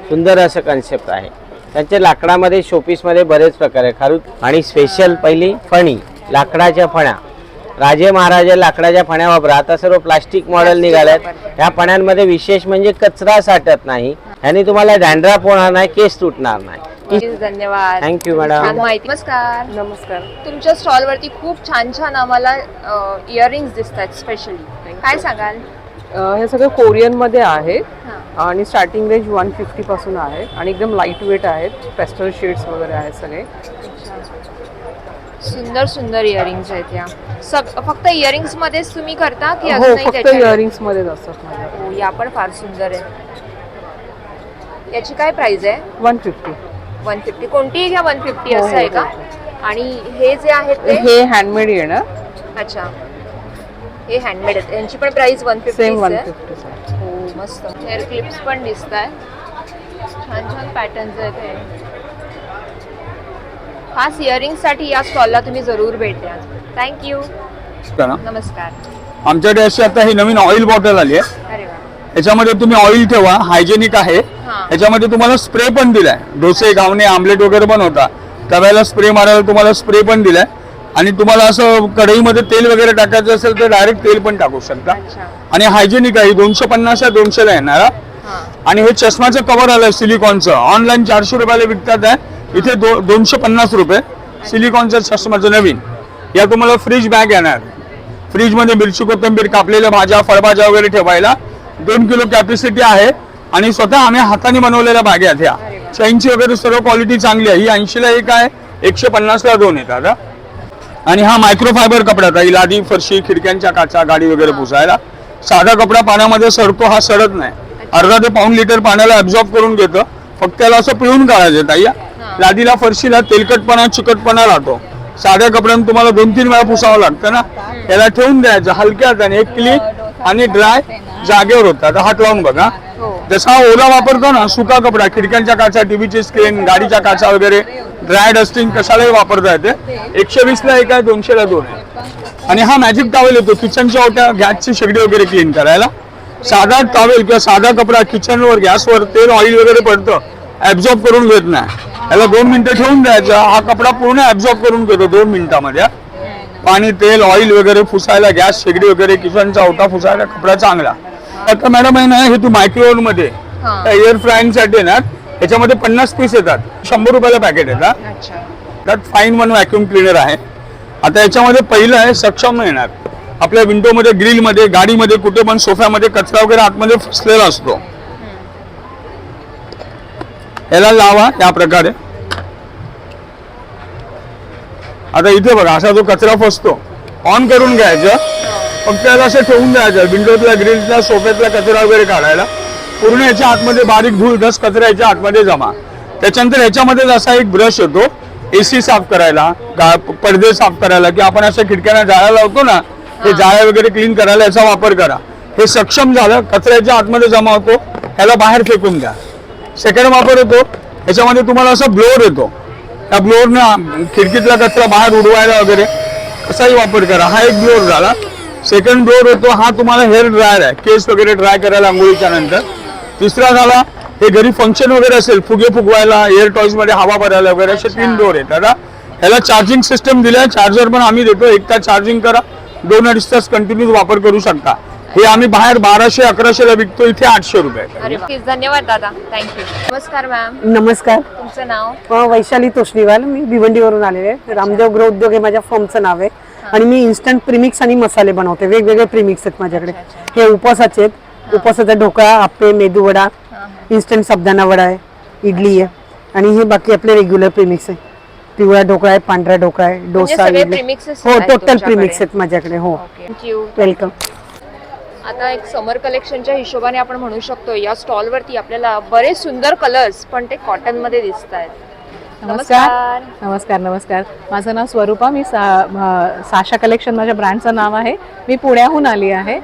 सुंदर असं कन्सेप्ट आहे. त्यांच्या लाकडामध्ये शोपीसमध्ये बरेच प्रकार आहे. खारू आणि स्पेशल पहिली फणी, लाकडाच्या फण्या. राजे महाराजे लाकडाच्या फण्या वापरा. आता सर्व प्लास्टिक मॉडेल निघाल्यात. ह्या फण्यांमध्ये विशेष म्हणजे कचरा साठत नाही. ह्याने तुम्हाला डॅन्ड्रफ होणार नाही, केस तुटणार नाही. धन्यवाद. Thank you madam. नमस्कार. नमस्कार. तुमच्या स्टॉलवरती खूप छान छान आम्हाला इयरिंग्स दिसतात स्पेशली. काय सांगाल? हे सगळं कोरियनमध्ये आहेत आणि स्टार्टिंग रेंज 150 पासून आहे आणि एकदम लाईट वेट आहेत. पेस्टल शेड्स वगैरे आहेत सगळे. सुंदर सुंदर इयरिंग्स आहेत या. फक्त इयरिंग्स मध्येच तुम्ही करता की हो, अजूनही फक्त त्याच्यात? इयरिंग्स मध्येच असतात माझ्या. हो, या पण फार सुंदर आहे. याची काय प्राइस आहे? 150. 150. कोणतीही घ्या 150 असं आहे का? आणि हे जे आहेत ते हे हँडमेड येणार. अच्छा, हे हँडमेड आहेत. यांची पण प्राइस 150 सेम आहे. 150. हो, मस्त. हेअर क्लिप्स पण दिसत आहेत. छान छान पॅटर्न्स आहेत हे. खास इयरिंगसाठी या स्टॉलला तुम्ही जरूर भेट द्या. थँक्यू. नमस्कार. आमच्याकडे अशी आता ही नवीन ऑइल बॉटल आली आहे. अरे वा. याच्यामध्ये तुम्ही ऑइल ठेवा, हायजेनिक आहे. याच्यामध्ये तुम्हाला स्प्रे पण दिलाय. डोसे, घावणे, आमलेट वगैरे बनवता तव्याला स्प्रे मारायला तुम्हाला स्प्रे पण दिलाय. आणि तुम्हाला असं कढईमध्ये तेल वगैरे टाकायचं असेल तर डायरेक्ट तेल पण टाकू शकता. आणि हायजेनिक आहे. 250 या 200ला येणार. आणि हे चष्माचं कव्हर आलंय सिलिकॉनचं. ऑनलाईन 400 रुपयाला विकतात आहे. इथे 250 रुपये सिलिकॉनचा चष्माचं नवीन. या तुम्हाला फ्रीज बॅग येणार. फ्रीजमध्ये मिरची, कोथिंबीर, कापलेल्या भाज्या, फळभाज्या वगैरे ठेवायला 2 किलो कॅपॅसिटी आहे. आणि स्वतः आम्ही हाताने बनवलेल्या बागे आहेत. ह्या चैनची वगैरे सर्व क्वालिटी चांगली आहे. ही 80ला एक आहे, 150ला 2 येतात. आणि हा मायक्रोफायबर कपड्याचा, लादी, फरशी, खिडक्यांच्या काचा, गाडी वगैरे पुसायला. साधा कपडा पाण्यामध्ये सडतो, हा सडत नाही. अर्धा ते पाऊण लिटर पाण्याला ऍब्झॉर्ब करून घेतं. फक्त त्याला असं पिळून काढायचं ताई. लादीला फरशीला तेलकटपणा चिकटपणा राहतो. साध्या कपड्यानं तुम्हाला 2-3 वेळा पुसावं लागतं ना. त्याला ठेवून द्यायचं हलक्या हाताने, एक क्लीन आणि ड्राय जागेवर होतं. आता हात लावून बघा. जसा ओला वापरतो ना सुका कपडा, खिडक्यांच्या काचा, टीव्हीची स्क्रीन, गाडीच्या काचा वगैरे ड्राय डस्टिंग कशालाही वापरता येते. 120 ला 1 आहे, 200 ला 2 आहे. आणि हा मॅजिक टॉवेल येतो किचनच्या ओट्या, गॅसची शेगडी वगैरे क्लीन करायला. साधा टॉवेल किंवा साधा कपडा किचनवर गॅसवर तेल ऑइल वगैरे पडतं, ऍब्झॉर्ब करून घेत नाही. त्याला 2 मिनिटं ठेवून द्यायचं. हा कपडा पूर्ण ऍब्झॉर्ब करून घेतो 2 मिनिटांमध्ये. पाणी तेल ऑइल वगैरे पुसायला, गॅस शेगडी वगैरे, किचनचा ओटा पुसायला कपडा चांगला. आता मॅडम आहे ना, हे तू मायक्रोवेव्ह मध्ये एअर फ्राईंग साठी ना, याच्यामध्ये 50 पीस येतात. 100 रुपयाला पॅकेट येतात. त्यात फाईन वन व्हॅक्युम क्लिनर आहे. आता याच्यामध्ये पहिलं आहे सक्षम येणार. आपल्या विंडो मध्ये, ग्रिल मध्ये, गाडीमध्ये, कुठे पण सोफ्यामध्ये कचरा वगैरे आतमध्ये फसलेला असतो. याला लावा या प्रकारे. आता इथे बघा असा जो कचरा फसतो, ऑन करून घ्यायचं. फक्त याला असं ठेवून द्यायचं. विंडोतल्या, ग्रिलच्या, सोफ्यातला कचरा वगैरे काढायला. पूर्ण याच्या आतमध्ये बारीक धूळ डस्ट कचरा याच्या आतमध्ये जमा. त्याच्यानंतर याच्यामध्ये असा एक ब्रश येतो AC साफ करायला, पडदे साफ करायला, की आपण अशा खिडक्यांना जाळ्या लावतो ना, हे जाळ्या वगैरे क्लीन करायला याचा वापर करा. हे सक्षम झालं, कचऱ्याच्या आतमध्ये जमा होतो, ह्याला बाहेर फेकून द्या. सेकंड वापर येतो, याच्यामध्ये तुम्हाला असा ब्लोअर येतो. त्या ब्लोअरने खिडकीतला कचरा बाहेर उडवायला वगैरे असाही वापर करा. हा एक ब्लोअर झाला. सेकंड ब्लोअर येतो, हा तुम्हाला हेअर ड्रायर आहे, केस वगैरे ड्राय करायला आंघोळीच्या नंतर. तिसरा झाला, हे घरी फंक्शन वगैरे असेल, फुगे फुगवायला, एअर टॉयज मध्ये हवा भरायला वगैरे, असे 3 ब्लोअर आहेत. आता ह्याला चार्जिंग सिस्टम दिलाय. चार्जर पण आम्ही देतो. 1 तास चार्जिंग करा, 2-2.5 तास कंटिन्यूस वापर करू शकता. हे आम्ही बाहेर 1200-1100 ला विकतो, इथे 800 रुपये. अरे धन्यवाद दादा, थँक्यू. नमस्कार मॅम. नमस्कार. तुमचं नाव? वैशाली तोष्णीवाल. मी भिवंडीवरून आलेले आहे. रामदेव गृह उद्योग हे माझ्या फर्मचं नाव आहे. आणि मी इन्स्टंट प्रीमिक्स आणि मसाले बनवते. वेगवेगळे प्रीमिक्स आहेत माझ्याकडे. हे उपवासाचे आहेत. उपवासाचा ढोकळा, आप्पे, मेदू वडा, इन्स्टंट साबुदाणा वडा आहे, इडली आहे. आणि हे बाकी आपले रेग्युलर प्रीमिक्स आहे. पिवळा ढोकळा आहे, पांढरा ढोकळा आहे, डोसा, हो टोटल प्रीमिक्स आहेत माझ्याकडे. हो, थँक्यू. वेलकम. आता एक समर कलेक्शनच्या हिशोबाने आपण म्हणू शकतो या स्टॉलवरती आपल्याला बरेच सुंदर कलर्स पण ते कॉटन मध्ये दिसत आहेत. नमस्कार. नमस्कार. नमस्कार. माझं नाव स्वरूपा. मी साशा कलेक्शन माझ्या ब्रँडचं नाव आहे. मी पुण्याहून आली आहे.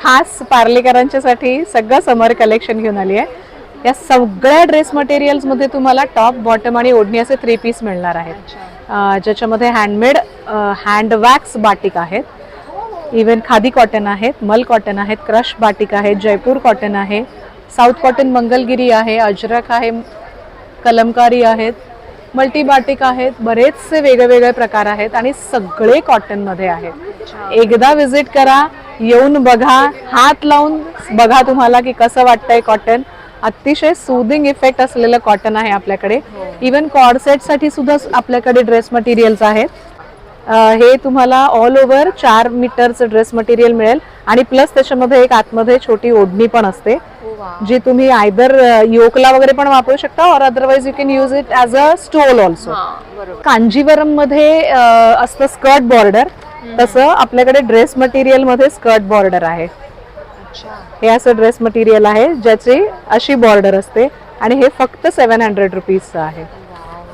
खास पार्लेकरांच्यासाठी सगळं समर कलेक्शन घेऊन आली आहे. या सगळ्या ड्रेस मटेरियल्समध्ये तुम्हाला टॉप, बॉटम आणि ओढणी असे 3 पीस मिळणार आहेत. ज्याच्यामध्ये हँडमेड हँड वॅक्स बाटिक आहेत, इवन खादी कॉटन आहेत, मल कॉटन आहेत, क्रश बाटिक आहेत, जयपूर कॉटन आहे, साऊथ कॉटन मंगलगिरी आहे, अजरक आहे, कलमकारी आहेत, मल्टी बाटिक आहेत. बरेचसे वेगवेगळे प्रकार आहेत आणि सगळे कॉटनमध्ये आहेत. एकदा विजिट करा, येऊन बघा, हात लावून बघा तुम्हाला की कसं वाटतंय कॉटन. अतिशय सूदिंग इफेक्ट असलेलं कॉटन आहे आपल्याकडे. इवन कॉर्डसेटसाठी सुद्धा आपल्याकडे ड्रेस मटेरियल्स आहेत. हे तुम्हाला ऑल ओव्हर 4 मीटरचं ड्रेस मटेरियल मिळेल आणि प्लस त्याच्यामध्ये एक आतमध्ये छोटी ओढणी पण असते, जी तुम्ही आयदर योकला वगैरे पण वापरू शकता और otherwise you can use it as a stole also. Kanjivaram मध्ये असतं स्कर्ट बॉर्डर, तसं आपल्याकडे ड्रेस मटेरियल मध्ये स्कर्ट बॉर्डर आहे. हे असं ड्रेस मटेरियल आहे ज्याची अशी बॉर्डर असते आणि हे फक्त 700 रुपीजचं आहे,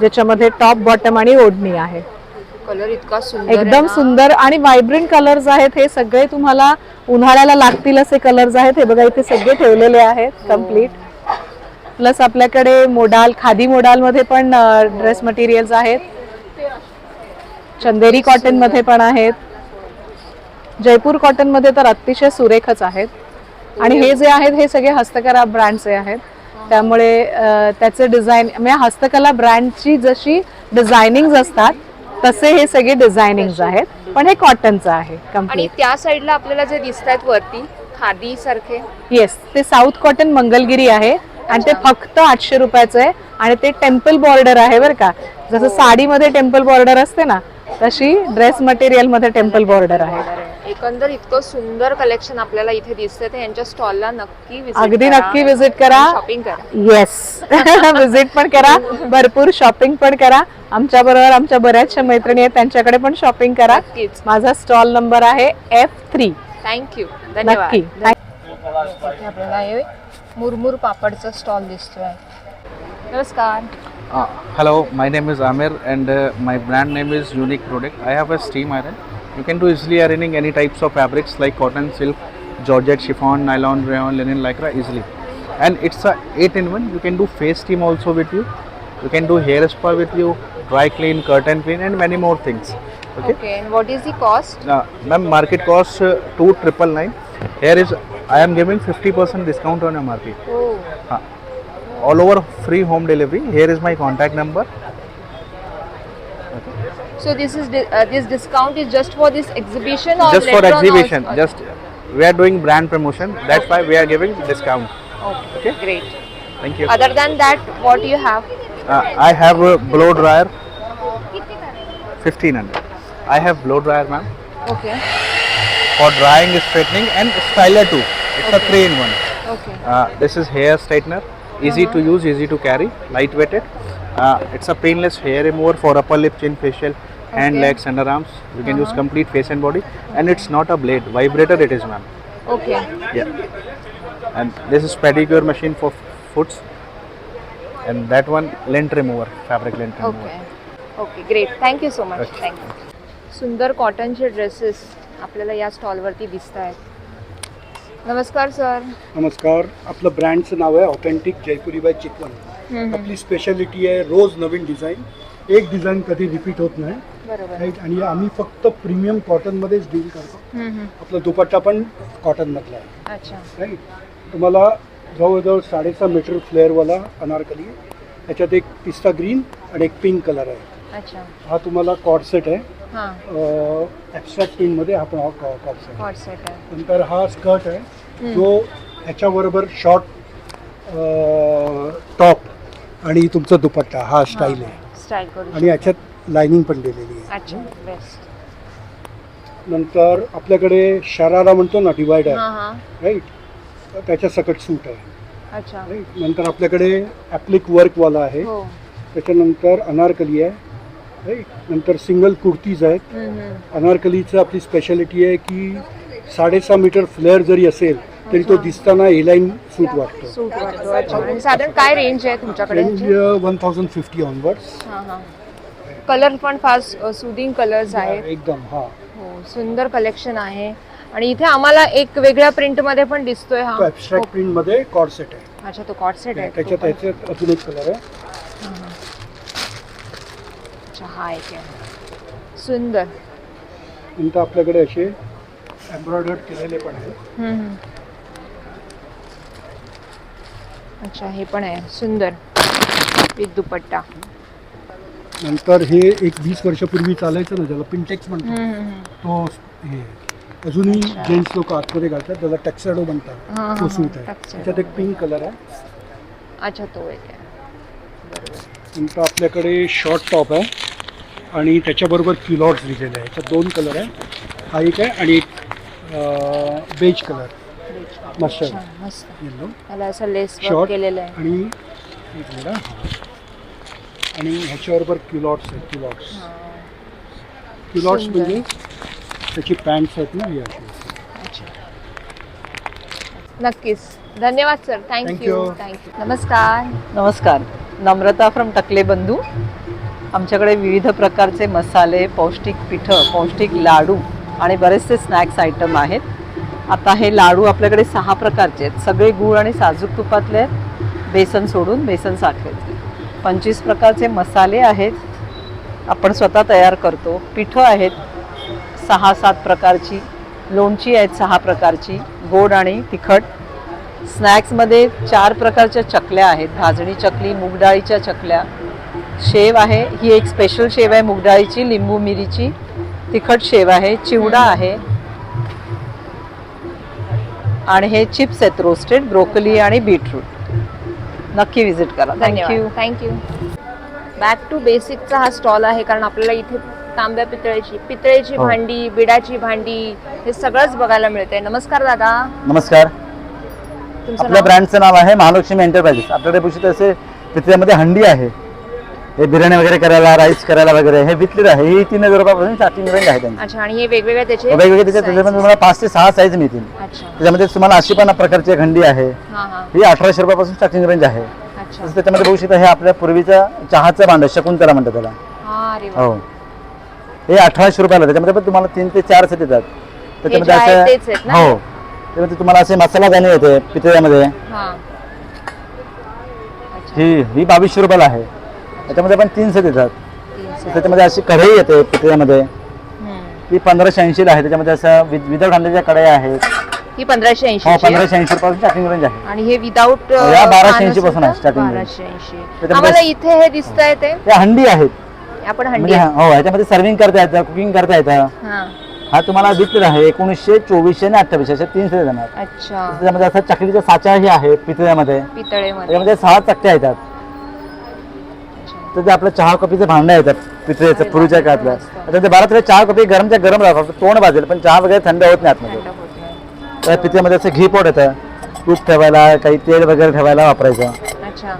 ज्याच्यामध्ये टॉप, बॉटम आणि ओढणी आहे. कलर इतका सुंदर, एकदम सुंदर आणि व्हायब्रंट कलर्स आहेत. हे सगळे तुम्हाला उन्हाळ्याला लागतील असे कलर्स आहेत. हे बघा इथे सगळे ठेवलेले आहेत कम्प्लीट. प्लस आपल्याकडे मोडाल, खादी मोडाल मध्ये पण ड्रेस मटेरियल्स आहेत. चंदेरी कॉटन मध्ये पण आहेत. जयपूर कॉटन मध्ये तर अतिशय सुरेखच आहेत. आणि हे जे आहेत हे सगळे हस्तकला ब्रँडचे आहेत, त्यामुळे त्याचे डिझाईन म्हणजे हस्तकला ब्रँडची जशी डिझायनिंग असतात तसे हे सगळे डिझायनिंग आहेत, पण हे कॉटनचं आहे आणि कम्प्लीट. त्या साईडला आपल्याला जे दिसत आहेत वरती खादी सारखे, येस, ते साऊथ कॉटन मंगलगिरी आहे आणि ते फक्त 800 रुपयाचं आहे. आणि ते टेम्पल बॉर्डर आहे बरं का. जसं साडीमध्ये टेम्पल बॉर्डर असते ना, तशी ड्रेस मटेरियल मध्ये टेम्पल बॉर्डर आहे. एकंदर इतकं सुंदर कलेक्शन आपल्याला इथे दिसतंय. तर यांच्या स्टॉलला नक्की अगदी नक्की विजिट करा, शॉपिंग करा. येस विजिट पण करा, भरपूर शॉपिंग पण करा. आमच्या बरोबर आमच्या बऱ्याचशा मैत्रिणी आहेत, त्यांच्याकडे पण शॉपिंग करा. माझा स्टॉल नंबर आहे F3. थँक्यू, धन्यवाद. नक्की. इथे आपल्याला हे मुरमुर पापडचा स्टॉल दिसतोय. नमस्कार. Hello, my name is Amir and my brand name is Unique Product. I have a steam iron. You can do easily ironing any types of fabrics like cotton, silk, georgette, chiffon, nylon, rayon, linen, lycra easily. And it's a 8-in-1. You can do face steam also with you. You can do hair spa with you, dry clean, curtain clean and many more things. Okay, and what is the cost? Ma'am, market cost 2,999. Here is I am giving 50% discount on MRP. Oh. All over free home delivery. Here is my contact number. So this discount is just for this exhibition or Just for later on exhibition. also? Just we are doing brand promotion. That's why we are giving discount. Okay, great. Thank you. Other than that, what do you have? I have a blow dryer. 1,500. I have blow dryer, ma'am. Okay. For drying, straightening, and styler too. It's a 3-in-1. Okay. This is hair straightener. Easy to use, easy to carry, light weighted. It's a painless hair remover for upper lip, chin, facial, hand, legs, underarms. You can use complete face and body, and it's not a blade, vibrator it is, ma'am. Okay. Yeah. And this is pedicure machine for foots, and that one lint remover, fabric lint remover. Okay. Okay, great. Thank you so much. Okay. Thank you. सुंदर कॉटनचे dresses आपल्याला या स्टॉलवरती दिसत आहेत. नमस्कार sir. नमस्कार. आपलं ब्रँडचं नाव आहे ऑथेंटिक जयपुरी बाय चिकवन. आपली स्पेशालिटी आहे रोज नवीन डिझाईन. एक डिझाईन कधी रिपीट होत नाही. बरोबर. राईट. आणि आम्ही फक्त प्रीमियम कॉटनमध्येच डील करतो. आपला दुपट्टा पण कॉटनमधला आहे. अच्छा. राईट. तुम्हाला जवळजवळ 6.5 मीटर फ्लेअरवाला अनारकली आहे. त्याच्यात एक पिस्ता ग्रीन आणि एक पिंक कलर आहे. अच्छा. हा तुम्हाला कॉर्ड सेट आहे. ॲब्स्ट्रॅक्ट प्रिंटमध्ये हा पण कॉर्ड सेट आहे. नंतर हा स्कर्ट आहे जो ह्याच्याबरोबर शॉर्ट टॉप आणि तुमचा दुपट्टा हा स्टाईल आहे. स्टाईल करू. आणि याच्यात लाइनिंग पण दिलेली आहे. अच्छा, बेस्ट. नंतर आपल्याकडे शरारा म्हणतो ना, डिवायडर, राईट, त्याच्या सकट सूट आहे. अच्छा. राईट. नंतर आपल्याकडे ॲप्लिक वर्कवाला आहे. त्याच्यानंतर अनारकली आहे. राईट. नंतर सिंगल कुर्तीज आहेत. अनारकलीचं आपली स्पेशालिटी आहे की 6.5 मीटर फ्लेअर जरी असेल तरी तो दिसताना एलाइन सूट वाटतो. सूट वाटतो. अच्छा. आणि साधारण काय रेंज आहे तुमच्याकडे? Range 1050 onwards. कलर पण फार सुदिंग कलर्स आहेत एकदम. हो, सुंदर कलेक्शन आहे. आणि इथे आम्हाला एक वेगळ्या प्रिंट मध्ये पण दिसतोय. हा ॲब्स्ट्रॅक्ट प्रिंट मध्ये कॉर्ड सेट आहे. अच्छा, तो कॉर्ड सेट आहे. त्याच्यात अजून एक कलर आहे. हा एक आहे सुंदर. नंतर आपल्याकडे असे एम्ब्रॉयडर्ड केलेले पण आहेत. अच्छा, हे पण आहे सुंदर विथ दुपट्टा. नंतर हे एक 20 वर्षापूर्वी चालायचं ना, ज्याला पिंटेक्स म्हणतात, तो हे अजूनही जेंट्स लोक आतमध्ये घालतात, त्याला टॅक्साडो म्हणतात. तो सूट आहे. त्याच्यात एक पिंक कलर आहे. अच्छा, तो एक आहे. बरोबर. नंतर आपल्याकडे शॉर्ट टॉप आहे आणि त्याच्याबरोबर क्युलॉट्स दिलेले आहे. याच्यात 2 कलर आहे. हा एक आहे आणि एक बेज कलर. मस्त येलो. त्याला असं लेस वर्क केलेलं आहे. आणि एक मिनिट. आणि ह्याच्याबरोबर क्युलॉट्स आहेत. क्युलॉट्स म्हणजे त्याची पॅन्ट्स आहेत ना, या अशी. नक्कीच. धन्यवाद सर. थँक्यू. थँक्यू. नमस्कार. नमस्कार. नम्रता फ्रॉम टकले बंधू. आमच्याकडे विविध प्रकारचे मसाले, पौष्टिक पिठं, पौष्टिक लाडू आणि बरेचसे स्नॅक्स आयटम आहेत. आता हे लाडू आपल्याकडे 6 प्रकारचे आहेत. सगळे गूळ आणि साजूक तुपातले आहेत, बेसन सोडून बेसन साखरेचे. 25 प्रकारचे मसाले आहेत, आपण स्वतः तयार करतो. पिठं आहेत 6-7 प्रकारची. लोणची आहेत 6 प्रकारची, गोड आणि तिखट. स्नॅक्समध्ये 4 प्रकारच्या चकल्या आहेत. भाजणी चकली, मूगडाळीच्या चकल्या, शेव आहे. ही एक स्पेशल शेव आहे मूगडाळीची, लिंबू मिरीची. तिखट शेव आहे, चिवडा आहे आणि हे चिप्स आहेत रोस्टेड, ब्रोकली आणि बीटरूट. नक्की विजिट करा. थँक्यू. थँक्यू. बॅक टू बेसिकचा हा स्टॉल आहे, कारण आपल्याला इथे तांब्या पितळेची भांडी, बिडाची भांडी, हे सगळंच बघायला मिळतंय. नमस्कार दादा. नमस्कार. आपल्या ब्रँडचं नाव आहे महालक्ष्मी एंटरप्राइजेस. आपल्याकडे पुष्कळ असे पितळ्यामध्ये हंडी आहे, हे बिर्याणी वगैरे करायला, राईस करायला वगैरे हे विकलेलं आहे. ही 3000 रुपयापासून स्टार्टिंग रेंज आहे त्यांची. अच्छा, आणि हे वेगवेगळे त्याचे वेगवेगळे त्याच्यामध्ये तुम्हाला 5 ते 6 साईज मिळतील. अच्छा. त्याच्यामध्ये तुम्हाला अशी पण प्रकारची हंडी आहे. हा हा. ही 1800 रुपयापासून स्टार्टिंग रेंज आहे. अच्छा. तसं त्याच्यामध्ये बघू शकता हे आपल्या पूर्वीचं चहाचं भांड शकुंतला म्हणतात त्याला. हा, अरे वा. हो, हे 1800 रुपयाला. त्याच्यामध्ये पण तुम्हाला 3 ते 4 सेट येतात. त्याच्यामध्ये जे आहे तेच असं आहेत ना? हो, त्याच्यामध्ये तुम्हाला असे मसाला दाणे येते पितळ्यामध्ये. हा. ही 2200 रुपयाला आहे. त्याच्यामध्ये पण 3 सेट येतात. त्याच्यामध्ये अशी कढई येते पितळ्यामध्ये. ही 1580 ला आहे. त्याच्यामध्ये असं विदाउट हांड्याच्या कढया आहेत. ही 1580 हो, 1580 पासून स्टार्टिंग रेंज आहे. आणि हे विदाउट या 1280 पासून आहे स्टार्टिंग रेंज. 1280. आम्हाला इथे हे दिसतंय ते त्या हंडी आहेत. आपण हंडी म्हणजे हो, ह्याच्यामध्ये सर्विंग करता येतं, कुकिंग करता येतं. हा. हा तुम्हाला विकलेला आहे 1900, 2400 आणि 2800 असे 3 सेट येणार. अच्छा. त्याच्यामध्ये असं चकलीचा साचाही आहे पितळ्यामध्ये. पितळेमध्ये त्यामध्ये 6 चकट्या येतात. तर ते आपलं चहा कॉफीचे भांडं येतात पितळेचं पूर्वीच्या काळातलं. त्याच्यामध्ये 12 ते चहा कॉफी गरमच्या गरम राहतात, तोंड भाजेल, पण चहा वगैरे थंड होत नाही आतमध्ये. तर पितळेमध्ये असं घी पोट येतं, तूप ठेवायला, काही तेल वगैरे ठेवायला वापरायचं. अच्छा.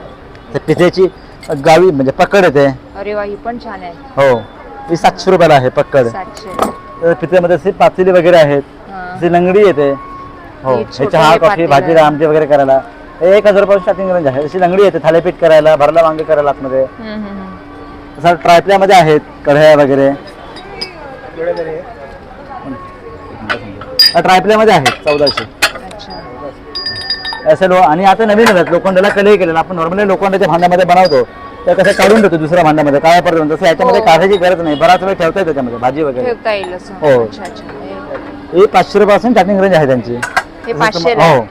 तर पितळेची गावी म्हणजे पकड येते. अरे वा, ही पण छान आहे. हो, ही 700 रुपयाला आहे पक्कड. 700. तर पितळेमध्ये असे पातेली वगैरे आहेत. अशी लंगडी येते. हो, हे चहा कॉफी भाजी आमटी वगैरे करायला 1000 रुपये स्टार्टिंग रेंज आहे. अशी लंगडी येते थालीपीठ करायला, भरला वांगे करायला आतमध्ये. तसं ट्रायप्ल्यामध्ये आहेत कढया वगैरे. ट्रायप्ल्यामध्ये आहेत 1400. असं आणि आता नवीन आलं लोखंडाला कलही केलेला. आपण नॉर्मली लोखंडाच्या भांड्यामध्ये बनवतो, तर कसं काढून देतो दुसऱ्या भांड्यामध्ये काय पडतो. तसं याच्यामध्ये काढायची गरज नाही, बराच वेळ ठेवता येईल त्याच्यामध्ये भाजी वगैरे ठेवता येईल असं. हो. अच्छा अच्छा. ही 500 रुपयापासून स्टार्टिंग रेंज आहे त्यांची. हे 500 ला. हो,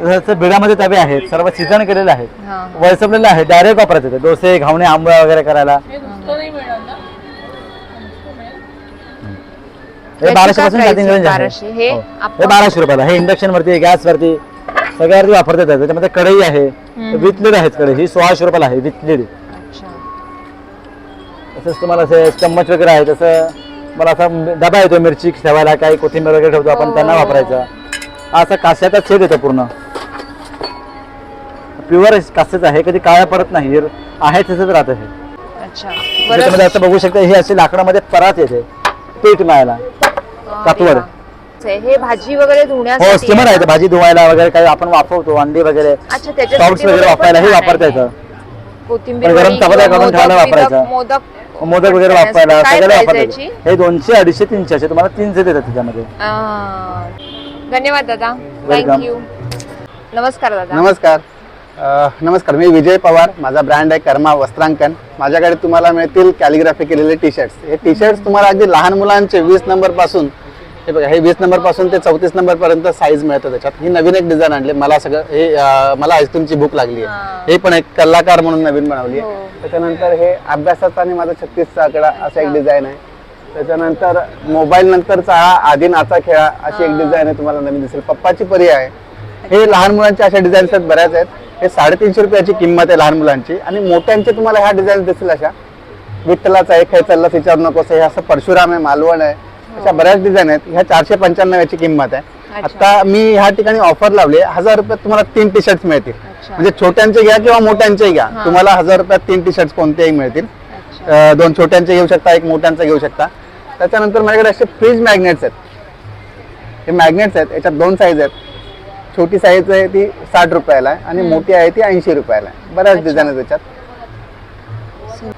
तसं बिडामध्ये तवे आहेत, सर्व सीझन केलेले आहेत, हा. वळसवलेले आहेत, डायरेक्ट वापरायचे ते डोसे, घावणे, आंबोळ्या वगैरे करायला. हे 1200 पासून स्टार्टिंग रेंज आहे. 1200. हे हो. हे 1200 रुपयाला. हे इंडक्शन वरती, गॅस वरती सगळ्यावरती वापरता येतात. त्याच्यामध्ये कढई आहे, वितलेली आहेत कढई. ही 1600 रुपयाला आहे वितलेली. तसंच तुम्हाला असे चम्मच वगैरे आहे. तसं मला असा डबा येतो मिरची ठेवायला, काही कोथिंबीर वगैरे ठेवतो आपण, त्यांना वापरायचा. हा असा कास्याचा सेट येतो पूर्ण. प्युअर कास्याचं आहे, कधी काळा पडत नाही, आहे तसंच राहतं हे. अच्छा. त्याच्यामध्ये असं बघू शकता, हे असे लाकडामध्ये परात येते पीठ मळायला, कातवड. हे भाजी वगैरे हो, धुण्यासाठी. स्टीमर आहे भाजी धुवायला वगैरे, काही आपण वापरतो अंडी वगैरे, अच्छा, सॉक्स त्याच्यासाठी वगैरे वापरायला हे वापरता येतं. कोथिंबीर गरम वडी चपात्या किंवा करून ठेवायला वापरायचा. मोदक वगैरे वापरायला काय सगळ्याला price वापरायचं. याची? हे 200, 250, 300 असे तुम्हाला 3 सेट येतात त्याच्यामध्ये. धन्यवाद दादा, Welcome. थँक्यू. नमस्कार दादा. नमस्कार. नमस्कार, मी विजय पवार. माझा ब्रँड आहे कर्मा वस्त्रांकन. माझ्याकडे तुम्हाला मिळतील कॅलिग्राफी केलेले टी शर्ट्स. हे टी शर्ट्स तुम्हाला अगदी लहान मुलांचे 20 नंबर पासून, हे बघा, हे 20 नंबर पासून ते 34 नंबर पर्यंत साईज मिळतं त्याच्यात. ही नवीन एक डिझाईन आणली मला. सगळं हे मला आईस्क्रीमची भूक लागली आहे. हे पण एक कलाकार म्हणून नवीन बनवली आहे. त्याच्यानंतर हे अभ्यासाचा आणि माझा 36चा आकडा असा एक डिझाईन आहे. त्याच्यानंतर मोबाईल नंतरचा हा आधी नाचा खेळा अशी एक डिझाईन आहे, तुम्हाला नवीन दिसेल. पप्पाची परी आहे. हे लहान मुलांच्या अशा डिझाईन्स आहेत, बऱ्याच आहेत. हे 350 रुपयाची किंमत आहे लहान मुलांची. आणि मोठ्यांचे तुम्हाला ह्या डिझाईन दिसतील अशा. विठ्ठलाचा आहे, खेळचालला विचारू नकोस, हे असं परशुराम आहे, मालवण आहे, अशा बऱ्याच डिझाईन आहेत. ह्या 495 याची किंमत आहे. आता मी ह्या ठिकाणी ऑफर लावली आहे. 1000 रुपयात तुम्हाला 3 टी शर्ट्स मिळतील. म्हणजे छोट्यांचे घ्या किंवा मोठ्यांचे घ्या, तुम्हाला 1000 रुपयात 3 टी शर्ट्स कोणतेही मिळतील. 2 छोट्यांचे घेऊ शकता, 1 मोठ्यांचा घेऊ शकता. त्याच्यानंतर माझ्याकडे असे फ्रीज मॅग्नेट्स आहेत. हे मॅग्नेट्स आहेत, याच्यात 2 साईज आहेत. छोटी साईज आहे ती 60 रुपयाला आहे आणि मोठी आहे ती 80 रुपयाला आहे. बऱ्याच डिझाईन आहेत त्याच्यात.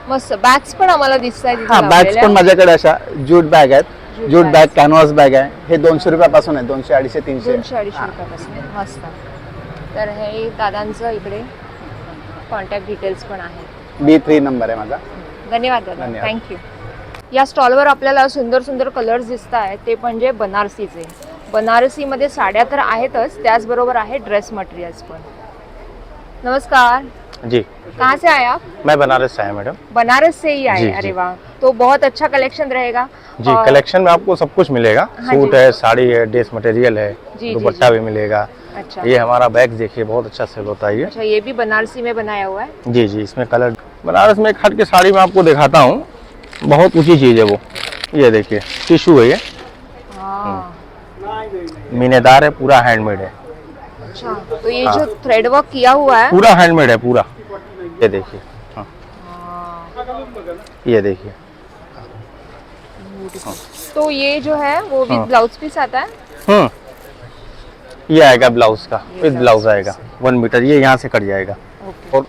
मस्त बॅग्स पण आम्हाला दिसतायत. हा, बॅग्स पण माझ्याकडे अशा ज्यूट बॅग आहेत. ज्यूट बॅग, कॅनव्हास बॅग आहे. हे 200 रुपयापासून आहे, 200, 250, 300. 200-250 रुपयापासून. मस्त. तर हे दादांचं इकडे कॉन्टॅक्ट डिटेल्स पण आहेत. B3 नंबर आहे माझा. धन्यवाद दादा, धन्यवाद. थँक्यू. या स्टॉलवर आपल्याला सुंदर सुंदर कलर्स दिसत आहेत, ते म्हणजे बनारसीचे. बनारसीमध्ये साड्या तर आहेतच, त्याचबरोबर आहे ड्रेस मटेरियल्स पण. नमस्कार जी, कहाँ से आए आप? मैं बनारस से आया मैडम। बनारस से ही आए? जी, अरे जी। वाह, तो बहुत अच्छा कलेक्शन रहेगा। जी, और- कलेक्शन में आपको सब कुछ मिलेगा। हाँ सूट जी। है, साड़ी है, ड्रेस मटेरियल है, जी, दुपट्टा जी। भी मिलेगा। अच्छा। ये हमारा बैग देखिए, बहुत अच्छा सेल होता है ये। अच्छा, ये भी बनारसी में बनाया हुआ है? जी जी, इसमें कलर बनारस में एक हट के साड़ी में आपको दिखाता हूँ, बहुत ऊंची चीज़ है वो। ये देखिए, टिश्यू है ये, मीनेदार है, पूरा हैंडमेड है। अच्छा, तो ये हाँ। जो थ्रेड वर्क किया हुआ है पूरा हैंडमेड है पूरा। ये देखिए, हाँ। ये देखिए। तो ये जो है वो विद हाँ। ब्लाउज पीस आता है। ये आएगा ब्लाउज का, विद ब्लाउज आएगा 1 मीटर, ये यहाँ से कट जाएगा। और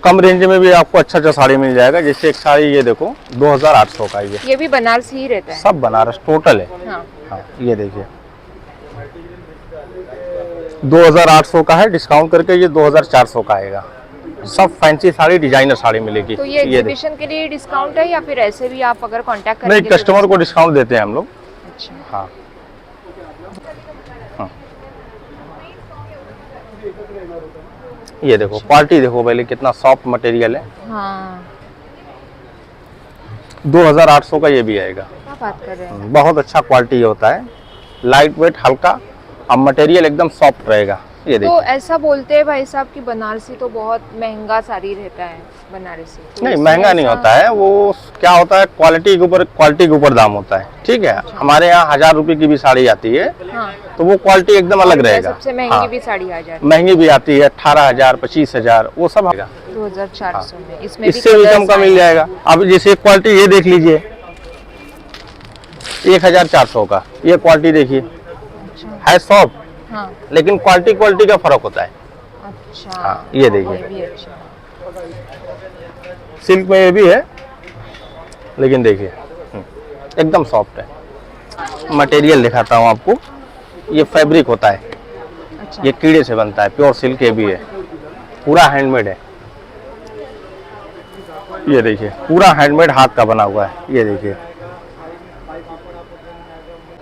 कम रेंज में भी आपको अच्छा साड़ी मिल जाएगा। जैसे एक साड़ी ये देखो 2800 का ये भी बनारसी ही रहता है। सब बनारस टोटल है। हाँ। हाँ, ये देखिए 2800 का है, डिस्काउंट करके ये 2400 का आएगा। सब फैंसी साड़ी, डिजाइनर साड़ी मिलेगी। तो ये एग्जीबिशन के लिए डिस्काउंट है या फिर ऐसे भी आप अगर कांटेक्ट करेंगे? नहीं, कस्टमर को डिस्काउंट देते हैं हम लोग। अच्छा। हाँ हाँ, ये देखो क्वालिटी देखो पहले कितना सॉफ्ट मटेरियल है। हाँ। 2800 का ये भी आएगा। क्या बात कर रहे हैं। बहुत अच्छा क्वालिटी होता है, लाइट वेट, हल्का, और मटेरियल एकदम सॉफ्ट रहेगा। ये देखिए। तो ऐसा बोलते हैं भाई साहब कि बनारसी तो बहुत महंगा साड़ी रहता है बनारसी। तो नहीं, इसमें महंगा नहीं ऐसा- होता है, वो क्या होता है क्वालिटी के ऊपर दाम होता है। ठीक है, हमारे यहाँ 1000 रुपए की भी साड़ी आती है। हाँ। तो वो क्वालिटी एकदम अलग रहेगा। सबसे महंगी हाँ। भी साड़ी आ जाती है। महंगी भी आती है 18,000, 25,000, वो सब आएगा। 2400 में इसमें इससे भी कम colours का मिल आए। जाएगा। अब जैसे क्वालिटी ये देख लीजिए 1400 का, ये क्वालिटी देखिए है सॉफ्ट, हाँ। लेकिन क्वालिटी का फर्क होता है। अच्छा। हाँ, ये देखिए। ये भी अच्छा। सिल्क में ये भी है, लेकिन देखिए एकदम सॉफ्ट है। मटेरियल दिखाता हूँ आपको, ये फैब्रिक होता है। अच्छा। ये कीड़े से बनता है, प्योर सिल्क ये भी है, पूरा हैंडमेड है। ये देखिए पूरा हैंडमेड, हाथ का बना हुआ है। ये देखिए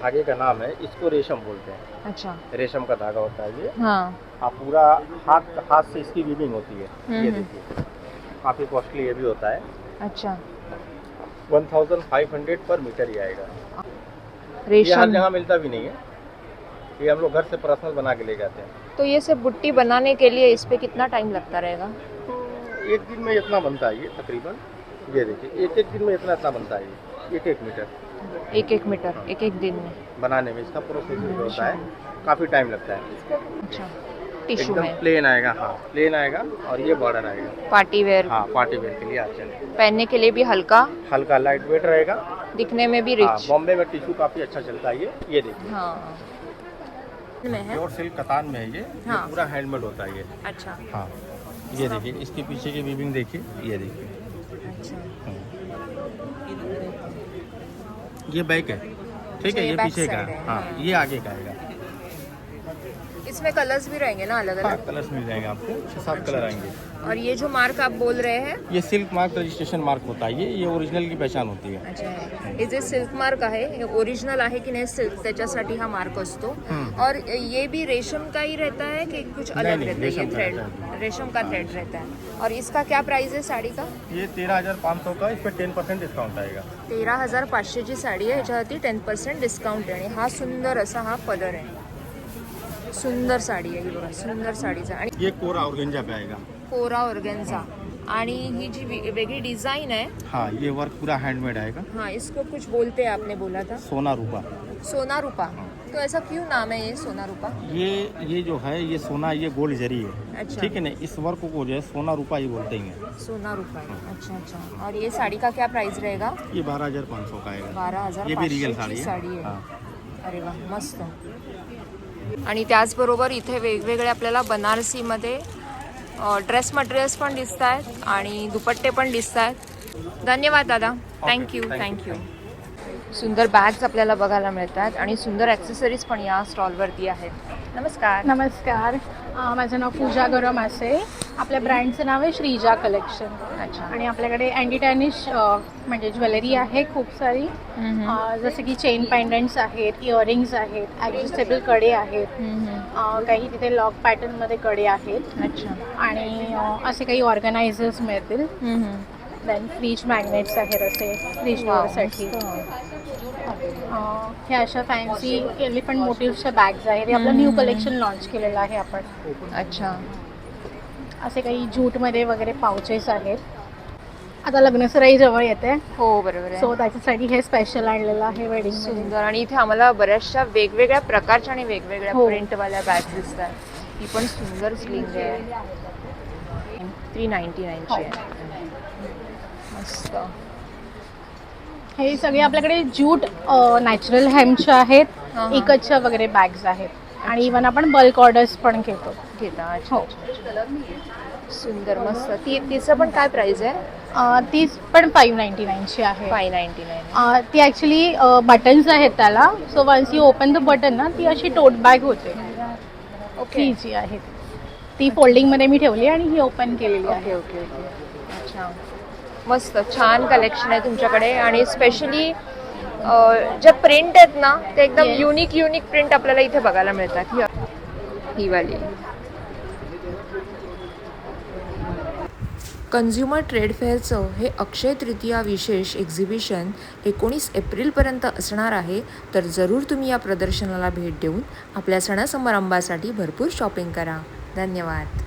धागे का नाम है, इसको रेशम बोलते हैं। अच्छा। रेशम का धागा होता है ये। हाँ। आप पूरा हाथ से इसकी वीविंग होती है। ये हम्म। देखिए काफी कॉस्टली ये भी होता है। अच्छा। 1500 पर मीटर ही आएगा। ये हर रेशम। जगह मिलता भी नहीं है, ये हम लोग घर से पर्सनल बना के ले जाते हैं। तो ये सब बुट्टी बनाने के लिए इस पे कितना टाइम लगता रहेगा? एक दिन में इतना बनता है ये तकरीबन। ये देखिए एक दिन में इतना बनता है ये, 1 मीटर। 1 मीटर 1 दिन में बनाने में इसका प्रोसेस जो होता है काफी टाइम लगता है। अच्छा। टिश्यू एकदम में प्लेन आएगा। हाँ, प्लेन आएगा और ये बॉर्डर आएगा। Party wear. हाँ, पार्टी वेयर के लिए आंचल है। पहनने के लिए भी हल्का लाइट वेट रहेगा, दिखने में भी हाँ, रिच। बॉम्बे में टिश्यू काफी अच्छा चलता है ये देखिए। हाँ। में है। प्योर सिल्क कतान में है ये। हाँ। ये पूरा हैंडमेड होता है ये। अच्छा। हाँ, ये देखिए इसके पीछे की वीविंग देखिए, ये देखिए। ये बैक है, ठीक है, ये ये back पीछे का side है। है, हाँ, हाँ। ये आगे का आएगा। इसमें कलर्स भी रहेंगे ना अलग हाँ, अलग? कलर्स मिल जाएंगे आपको, 6-7 कलर आएंगे। और ये जो मार्क आप बोल रहे हैं? ये सिल्क मार्क रजिस्ट्रेशन मार्क होता है, ये ओरिजिनल की पहचान होती है। अच्छा, हे जे सिल्क मार्क आहे हे ओरिजिनल आहे की नाही सिल्क, त्याच्यासाठी हा मार्क असतो। और ये भी रेशम का ही रहता है कि कुछ अलग नहीं, रहता है? ये रेशम का थ्रेड रहता रेशम का थ्रेड रहता है। और इसका क्या प्राइस है साड़ी का? ये 13,500 का, इस पर 10% डिस्काउंट आएगा। 13,500 ची साडी आहे, ह्याच्यावरती 10% डिस्काउंट आहे। आणि हा सुंदर असा हा पदर आहे, सुंदर साडी आहे ही बघा, सुंदर साडीचा। आणि ये कोरा ऑर्गेंजा पे आएगा। कोरा ऑर्गेन्झा। आणि ही जी वेगळी डिजाइन है, हाँ, ये वर्क पूरा हैंडमेड आएगा। हाँ, इसको कुछ बोलते हैं, आपने बोला था सोना रूपा। सोना रूपा। तो ऐसा क्यों नाम है ये सोना रूपा? ये जो है ये सोना, ये गोल्ड जरी है। अच्छा। ठीक है ना, इस वर्क को जो है सोना रूपा ही बोलते हैं। सोना रूपा है। अच्छा अच्छा। और ये साड़ी का क्या प्राइस रहेगा? ये 12,500 का आएगा। 12,500 ये भी रियल ची साड़ी साडी है। आहे। हाँ। अरे वा, मस्त। आणि त्याचबरोबर इथे वेगवेगळे आपल्याला बनारसीमध्ये ड्रेस मटेरियल्स पण दिसत आहेत आणि दुपट्टे पण दिसत आहेत। धन्यवाद दादा, थँक्यू थँक्यू। सुंदर बॅग्स आपल्याला बघायला मिळतात आणि सुंदर ॲक्सेसरीज पण या स्टॉलवरती आहेत। नमस्कार। नमस्कार, माझं नाव पूजा गरम असे। आपल्या ब्रँडचं नाव आहे श्रीजा कलेक्शन। अच्छा। आणि आपल्याकडे अँटी टॅनिश म्हणजे ज्वेलरी आहे खूप सारी, जसं की चेन पेंडंट्स आहेत, इयरिंग्स आहेत, ॲडजस्टेबल कडे आहेत, काही तिथे लॉक पॅटर्नमध्ये कडे आहेत। अच्छा। आणि असे काही ऑर्गनायझर्स मिळतील। देन फ्रीज मॅग्नेट्स आहेत असे फ्रीज डोअरसाठी। हे अशा फॅन्सी एलिफंट मोटिव्सच्या बॅग्स आहेत, हे आपलं न्यू कलेक्शन लॉन्च केलेलं आहे आपण। अच्छा। असे काही ज्यूटमध्ये वगैरे पाउचेस आहेत। आता लग्नसराई जवळ येते, हो बरोबर आहे, सो त्याच्यासाठी हे स्पेशल आणलेलं आहे वेडिंग। सुंदर। आणि इथे आम्हाला बऱ्याचशा वेगवेगळ्या प्रकारच्या आणि वेगवेगळ्या प्रिंटवाल्या बॅग्स दिसतात। ही पण सुंदर स्लिंग आहे, 399 ची आहे, मस्त. हे सगळे आपल्याकडे ज्यूट नॅचरल हेम्पच्या आहेत, हा. इकतच्या वगैरे बॅग्स आहेत आणि इवन आपण बल्क ऑर्डर्स पण घेतो. घेता. अच्छा, हो. सुंदर मस्त. तिचं पण काय प्राइस आहे? ती पण 599ची आहे. 599. ती ॲक्च्युली बटन्स आहेत त्याला, so once you open the button ना ती अशी टोट बॅग होते. ही जी आहे ती फोल्डिंगमध्ये मी ठेवली आणि ही ओपन केलेली आहे. ओके. अच्छा, मस्त छान कलेक्शन आहे तुमच्याकडे. आणि स्पेशली ज्या प्रिंट आहेत ना ते एकदम Yes. युनिक प्रिंट आपल्याला इथे बघायला मिळतात. ही वाली. कन्झ्युमर ट्रेड फेअरचं हे अक्षय तृतीया विशेष एक्झिबिशन 19 एप्रिलपर्यंत असणार आहे. तर जरूर तुम्ही या प्रदर्शनाला भेट देऊन आपल्या सणासमारंभासाठी भरपूर शॉपिंग करा. धन्यवाद.